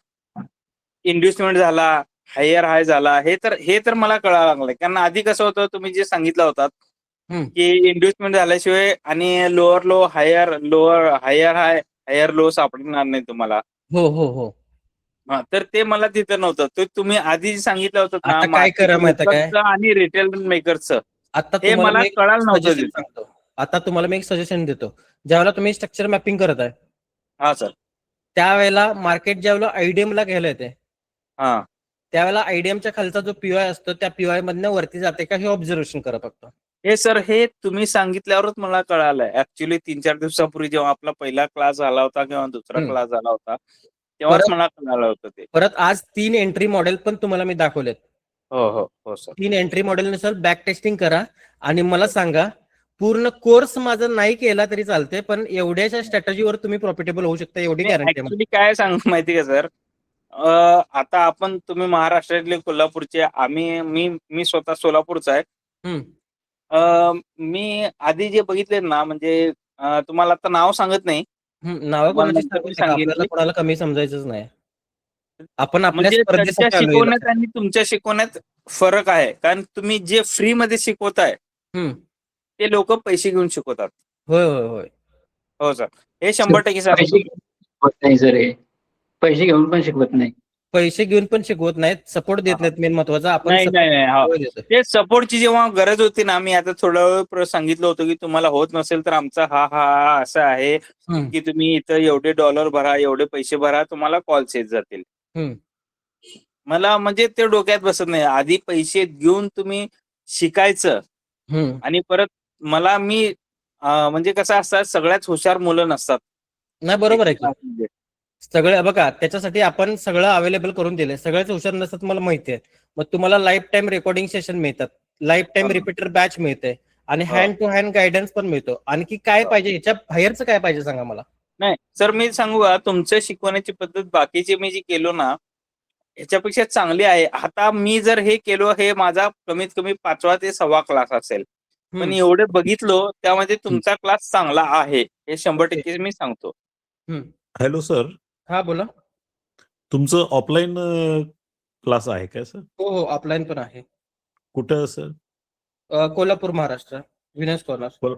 इन्व्हेस्टमेंट झाला, हायर हाय झाला, हे तर मला कळायला लागलंय. कारण आधी कसं होतं तुम्ही जे सांगितलं होतात की इन्व्हेस्टमेंट झाल्याशिवाय आणि lower low higher high higher low सापडणार नाही तुम्हाला. हो. हा, तर ते मला तिथं नव्हतं. ते तुम्ही आधी सांगितलं होतं ना, आता काय करा माहिती आहे काय? मार्केट आणि रिटेल मेकरचं आता हे मला कळालं नव्हतं सजेशन तिथं. सांगतो. आता तुम्हाला मी एक सजेशन देतो. ज्यावेळेला तुम्ही स्ट्रक्चर मॅपिंग करत आहे हा सर. त्यावेळेला मार्केट ज्यावेळेला आयडीएम ला घ्यायला येते हा, त्यावेळेला आयडीएमच्या खालचा जो पीओआय असतो त्या पीओआय मधनं वरती जाते का हे ऑब्झर्वेशन करा फक्त. हे सर हे तुम्ही सांगितल्यावरच मला कळालंय. ऍक्च्युली 3-4 दिवसापूर्वी जेव्हा आपला पहिला क्लास झाला होता किंवा दुसरा क्लास झाला होता तेव्हाच मला कळालं होतं ते. परत आज 3 एंट्री मॉडेल पण तुम्हाला मी दाखवलेत. हो सर. 3 एंट्री मॉडेल नुसार बॅक टेस्टिंग करा आणि मला सांगा. पूर्ण कोर्स माझा नाही केला तरी चालते, पण एवढ्याच्या स्ट्रॅटेजीवर तुम्ही प्रॉफिटेबल होऊ शकता एवढी गॅरंटी आहे. ऍक्च्युली काय सांग माहिती का सर, आता तुम्ही महाराष्ट्रातले कोल्हापूरचे, मी स्वतः सोलापूरचा आहे. मी आधी जे बघितले ना म्हणजे तुम्हाला आता नाव सांगत नाही. नाव कोणाला कमी समजायचंच नाही. आपण आपल्या म्हणजे त्यांच्या स्पर्धेसाठी आलोय शिकवण्यात इथं. आणि तुमच्या शिकवण्यात फरक आहे. कारण तुम्ही जे फ्री मध्ये शिकवताय ते लोक पैसे घेऊन शिकवतात. होय. हो सर, हे 100% सर. पैसे शिकवत नाही सर, हे पैसे घेऊन पण शिकवत नाही. पैसे घेऊन पण शिकवत नाहीत, सपोर्ट देत नाहीत. मेन महत्वाचा आपण नाही. देतो. ते सपोर्टची जेव्हा गरज होती ना, मी आता थोडा वेळ सांगितलं होतं की तुम्हाला होत नसेल तर आमचा हा असं आहे की तुम्ही इथं एवढे $, भरा, एवढे पैसे भरा, तुम्हाला कॉल्स येत जातील. मला म्हणजे ते डोक्यात बसत नाही. आधी पैसे घेऊन तुम्ही शिकायचं आणि परत मी म्हणजे कसं असतात सगळ्यात हुशार मुलं नसतात. नाही, बरोबर आहे की. सगळं बघा, त्याच्यासाठी आपण सगळं अवेलेबल करून दिलंय. सगळेच हुशार नसतात मला माहिती आहे. मग तुम्हाला लाईफ टाईम रेकॉर्डिंग सेशन मिळतात, लाईफ टाईम रिपीटर बॅच मिळते आणि हँड टू हँड गायडन्स पण मिळतो. आणखी काय पाहिजे, याच्या बाहेरचं काय पाहिजे सांगा मला. नाही सर, मी सांगू का, तुमच्या शिकवण्याची पद्धत बाकीचे मी जी केलो ना ह्याच्यापेक्षा चांगली आहे. आता मी जर हे केलो, हे माझा कमीत कमी 5वा ते 6वा क्लास असेल, पण एवढे बघितलो त्यामध्ये तुमचा क्लास चांगला आहे, हे 100% मी सांगतो. हॅलो सर, हा बोला. तुमचं ऑफलाईन क्लास आहे काय सर? हो ऑफलाईन पण आहे. कुठं sir? Kolhapur Maharashtra, Venus corner.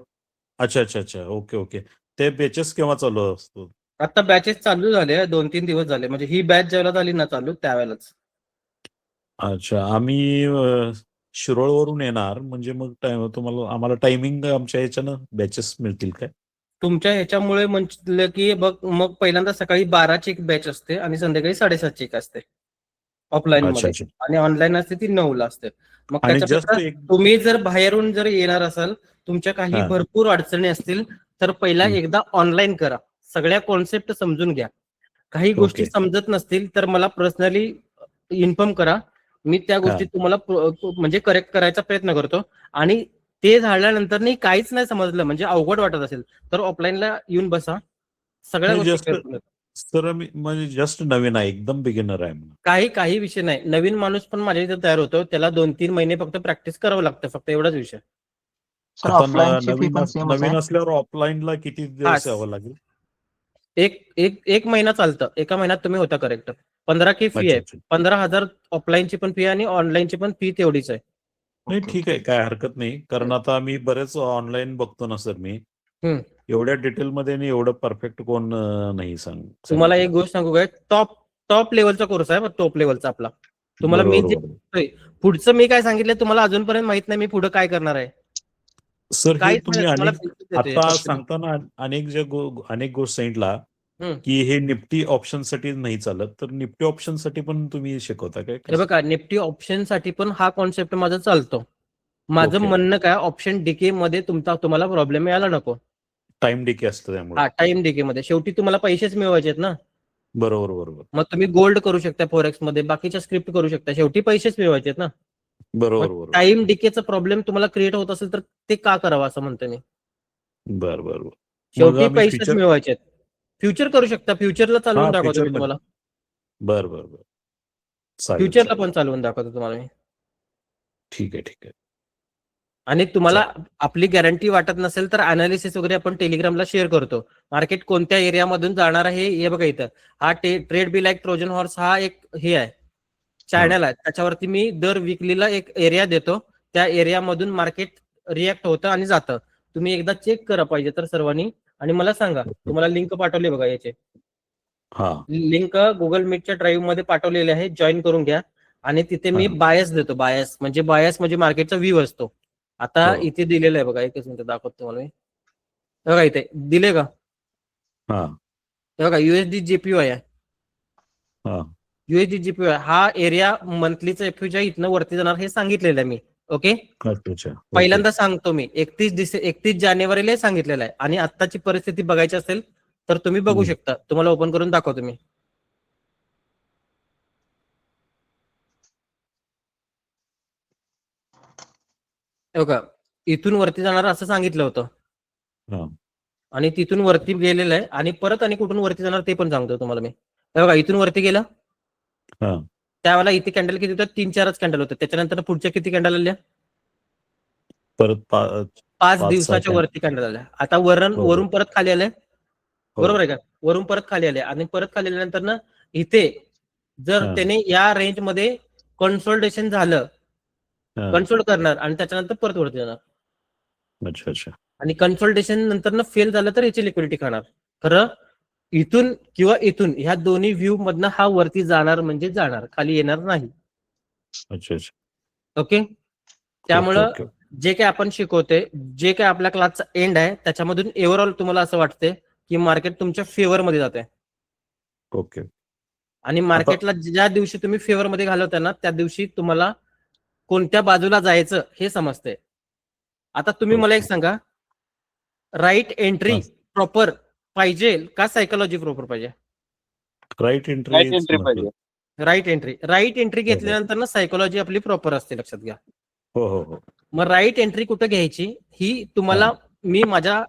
अच्छा. ओके. ते बॅचेस केव्हा चालू असतो? आता बॅचेस चालू झाले, 2-3 दिवस झाले. म्हणजे ही बॅच जेव्हा झाली ना चालू त्यावेळेलाच. अच्छा, आम्ही शिरोळवरून येणार, म्हणजे मग आम्हाला टायमिंग आमच्या ह्याच्यानं बॅचेस मिळतील काय? तुमच्या ह्याच्यामुळे म्हटलं की बघ, मग पहिल्यांदा सकाळी 12ची एक बॅच असते आणि संध्याकाळी 7:30ची एक असते ऑफलाईन मध्ये, अच्छा. आणि ऑनलाईन असते ती 9ला असते. मग आणि त्याच्यापेक्षा जस्ट तुम्ही जर बाहेरून जर येणार असाल, तुमच्या काही हा. भरपूर अडचणी असतील, तर पहिला हम्म. एकदा ऑनलाईन करा, सगळ्या कॉन्सेप्ट समजून घ्या. काही गोष्टी ओके. समजत नसतील तर मला पर्सनली इन्फॉर्म करा, मी त्या गोष्टी तुम्हाला म्हणजे करेक्ट करायचा प्रयत्न करतो. आणि ते झाल्यानंतर नाही काहीच नाही समजलं, म्हणजे अवघड वाटत असेल, तर ऑफलाईनला येऊन बसा, सगळ्या नाही, गोष्टी जस्ट clear होतात. सर मी म्हणजे जस्ट नवीन आहे, एकदम बिगिनर आहे म्हणून. काही विषय नाही. नवीन माणूस पण माझ्या इथे तयार होतो, त्याला 2-3 महिने फक्त प्रॅक्टिस करावं लागतं, फक्त एवढाच विषय. सर आता ऑफलाईनची फी पण सेमच नवीन आहे? असल्यावर ऑफलाईनला किती दिवस यावं लागेल? एक महिना चालतं, एका महिन्यात तुम्ही होता करेक्ट. 15K फी आहे, अच्छा. 15,000 ऑफलाईनची पण फी आणि ऑनलाईनची पण फी तेवढीच आहे. नाही ठीक आहे, काय हरकत नाही, कारण आता मी बरेच ऑनलाईन बघतो ना सर, मी हम्म. एवढ्या डिटेलमध्ये आणि एवढं परफेक्ट कोण नाही तुम्हाला सांगितलं. एक गोष्ट सांगू काय, टॉप लेवलचा कोर्स आहे, टॉप लेवलचा आपला. तुम्हाला मी बरोबर. पुढचं मी काय सांगितलं तुम्हाला अजूनपर्यंत माहित नाही, मी पुढे काय करणार आहे. सर हे काहीच तुम्ही नाही, तुम्हाला अनेक basic देतोय आता फक्त मी. सांगताना अनेक गोष्ट सांगितला हम्म. की हे निफ्टी ऑप्शन साठी नाही चालत, तर निफ्टी ऑप्शन साठी पण तुम्ही शिकवता काय? हे बघा, निफ्टी ऑप्शन साठी पण हा कॉन्सेप्ट माझा चालतो. माझं ओके. म्हणणं काय, ऑप्शन डीके मध्ये तुम्हाला प्रॉब्लेम यायला नको. टाइम डिके असतं त्यामुळे. हा, टाइम डीके मध्ये शेवटी तुम्हाला पैसेच मिळवायचे आहेत ना. बरोबर. मग तुम्ही गोल्ड करू शकता फॉरेक्स मध्ये, बाकीच्या स्क्रिप्ट करू शकता, शेवटी पैसेच मिळवायचे आहेत ना. बरोबर. टाइम डीकेचा प्रॉब्लेम तुम्हाला क्रिएट होत असेल तर ते का करावं असं म्हणतो मी. बरोबर. मग शेवटी आम्ही पैसेच फ्युचर मिळवायचे आहेत. फ्युचर करू शकता, फ्युचरला चालवून दाखवतो फ्युचर मी तुम्हाला. बरोबर. फ्युचरला पण चालवून दाखवतो तुम्हाला मी. ठीक आहे. आणि तुम्हाला आपली गॅरंटी वाटत नसेल तर अनालिसिस वगैरे आपण टेलिग्रामला शेअर करतो. मार्केट कोणत्या एरियामधून जाणार आहे हे बघा इथं. हा trade be like Trojan horse हा एक हे आहे, चॅनल आहे. त्याच्यावरती मी दर विकलीला एक एरिया देतो, त्या एरियामधून मार्केट रिॲक्ट होतं आणि जातं. तुम्ही एकदा चेक करा पाहिजे तर सर्वांनी, आणि मला सांगा. तुम्हाला लिंक पाठवली बघा याचे, लिंक गुगल मीटच्या ड्राईव्ह मध्ये पाठवलेले आहे, जॉईन करून घ्या. आणि तिथे मी बायस देतो. बायस म्हणजे मार्केटचा व्ह्यू असतो. आता इथे दिलेलं आहे बघा, एकच मिनिट दाखवतो तुम्हाला मी. बघा इथे दिले का, बघा USD JPY आहे. USD JPY हा एरिया मंथलीचा एफयूच्या इथनं वरती जाणार हे सांगितलेलं आहे मी. ओके, पहिल्यांदा सांगतो मी 31 जानेवारीला सांगितलेलं आहे. आणि आत्ताची परिस्थिती बघायची असेल तर तुम्ही बघू शकता, तुम्हाला ओपन करून दाखवतो मी. बघा, इथून वरती जाणार असं सांगितलं होतं, आणि तिथून वरती गेलेलं आहे. आणि परत आणि कुठून वरती जाणार ते पण सांगतो तुम्हाला मी. बघा, इथून वरती गेलं त्यावेळेला इथे कॅन्डल किती होतात, 3-4च कॅन्डल होतात. त्याच्यानंतर पुढच्या किती कॅन्डल आल्या, परत 5 दिवसाच्या वरती कॅन्डल आल्या. आता वरून परत खाली आले, बरोबर आहे का, वरून परत खाली आले. आणि परत खाली आल्यानंतर ना इथे जर त्याने या रेंज मध्ये कन्सोल्टेशन झालं, कन्सोल्ट करणार आणि त्याच्यानंतर परत वरती जाणार. अच्छा. आणि कन्सल्टेशन नंतर ना फेल झालं तर याची लिक्विडिटी खाणार. खरं इथून किंवा इथून ह्या दोन्ही व्ह्यू मधनं हा वरती जाणार म्हणजे जाणार, खाली येणार नाही. अच्छा. ओके, त्यामुळं जे काय आपण शिकवते, जे काय आपल्या क्लासचा एंड आहे, त्याच्यामधून ओव्हरऑल तुम्हाला असं वाटते की मार्केट तुमच्या फेवर मध्ये जाते. ओके. आणि मार्केटला ज्या दिवशी तुम्ही फेवर मध्ये घालवता ना, त्या दिवशी तुम्हाला कोणत्या बाजूला जायचं हे समजते. आता तुम्ही मला एक सांगा, राईट एंट्री प्रॉपर पाहिजे का सायकोलॉजी प्रॉपर पाहिजे? राईट राईट एंट्री एंट्री पाहिजे. राईट एंट्री घेतल्यानंतर ना सायकोलॉजी आपली प्रॉपर असते, लक्षात घ्या. हो हो हो. मग राईट एंट्री कुठं घ्यायची ही तुम्हाला मी माझ्या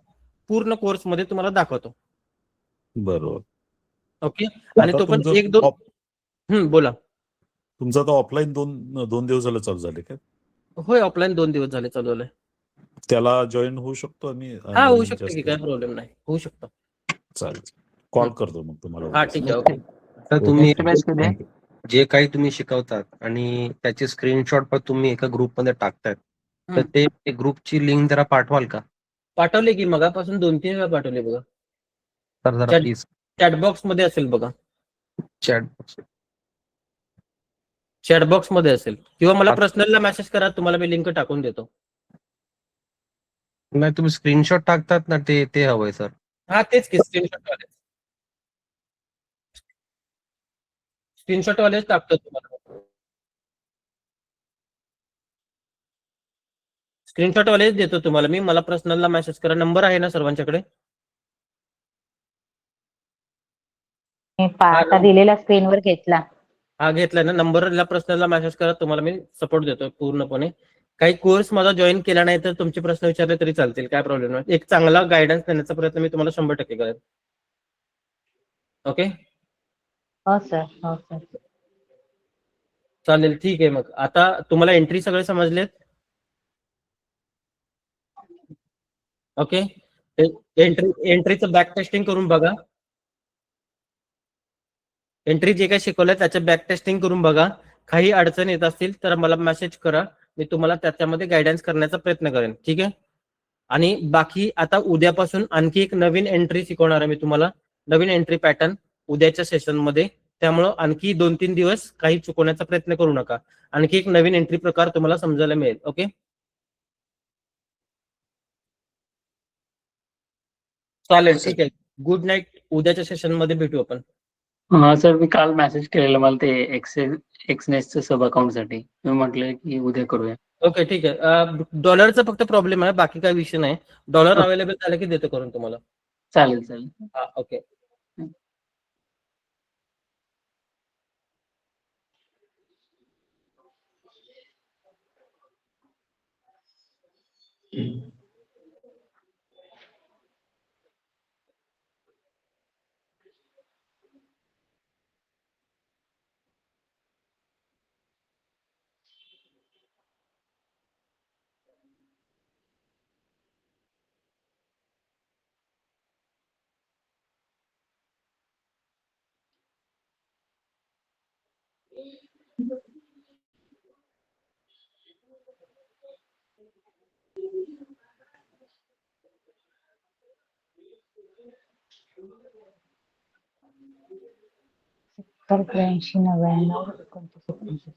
पूर्ण कोर्समध्ये तुम्हाला दाखवतो. बरोबर. ओके. आणि आता तो पण तुमचं एक दोन बोला. तुमचं आता ऑफलाईन दोन दिवस झाले चालू झाले का? होय, ऑफलाईन 2 दिवस झाले चालू आहे. त्याला जॉईन होऊ शकतो आणि हा, होऊ online शकतो की, जास्त काय प्रॉब्लेम नाही, होऊ शकतो. चालेल. कॉल करतो मग तुम्हाला. हा, ठीक आहे. ओके. तर तुम्ही नेक्स्ट बॅच कधी आहे? जे काही तुम्ही शिकवतात आणि त्याचे स्क्रीनशॉट पण तुम्ही एका ग्रुपमध्ये टाकतायत, तर ते ग्रुपची लिंक जरा पाठवाल का? पाठवले की मगापासून 2-3 वेळा पाठवले बघा. तर जरा प्लीज चॅटबॉक्स मध्ये असेल बघा. चॅट चॅटबॉक्स मध्ये असेल, किंवा मला पर्सनलला मेसेज करा, तुम्हाला मी लिंक टाकून देतो. नाही, तुम्ही स्क्रीनशॉट टाकतात ना, ते हवंय सर. हा, तेच की स्क्रीनशॉट वालेच टाकतो तुम्हाला. स्क्रीनशॉट वालेच देतो तुम्हाला मी. मला पर्सनलला मेसेज करा. नंबर आहे ना सर्वांच्याकडे? आता दिलेला स्क्रीनवर घेतला. हा, घेतलाय ना. नंबरला पर्सनलला मेसेज करा, तुम्हाला मी सपोर्ट देतो पूर्णपणे. काही कोर्स माझा जॉईन केला नाही तर तुमचे प्रश्न विचारले तरी चालतील, काय प्रॉब्लेम नाही. एक चांगला गायडन्स देण्याचा प्रयत्न मी तुम्हाला 100% करेन. ओके. हो सर, हो सर. चालेल, ठीक आहे. मग आता तुम्हाला एंट्री सगळे समजलेत? ओके. एंट्रीचं बॅक टेस्टिंग करून बघा. एंट्री जे काही शिकवलंय त्याचं बॅक टेस्टिंग करून बघा. काही अडचण येत असतील तर मला मेसेज करा, मी तुम्हाला त्याच्यामध्ये गायडन्स करण्याचा प्रयत्न करेन. ठीक आहे. आणि बाकी आता उद्यापासून आणखी एक नवीन एंट्री शिकवणार आहे मी तुम्हाला, नवीन एंट्री पॅटर्न उद्याच्या सेशनमध्ये. त्यामुळं आणखी 2-3 दिवस काही चुकवण्याचा प्रयत्न करू नका. आणखी एक नवीन एंट्री प्रकार तुम्हाला समजायला मिळेल. ओके. चालेल, ठीक आहे. Good night. उद्याच्या सेशन मध्ये भेटू आपण. हा सर, मी काल मेसेज केलेला मला ते एक्सनेसचं सब अकाउंट साठी. मी म्हटलं की उद्या करूया. ओके, ठीक आहे. डॉलरचा फक्त प्रॉब्लेम आहे, बाकी काही विषय नाही. डॉलर अवेलेबल झालं की देतो करून तुम्हाला. चालेल चालेल. हा, ओके. तर 83-99.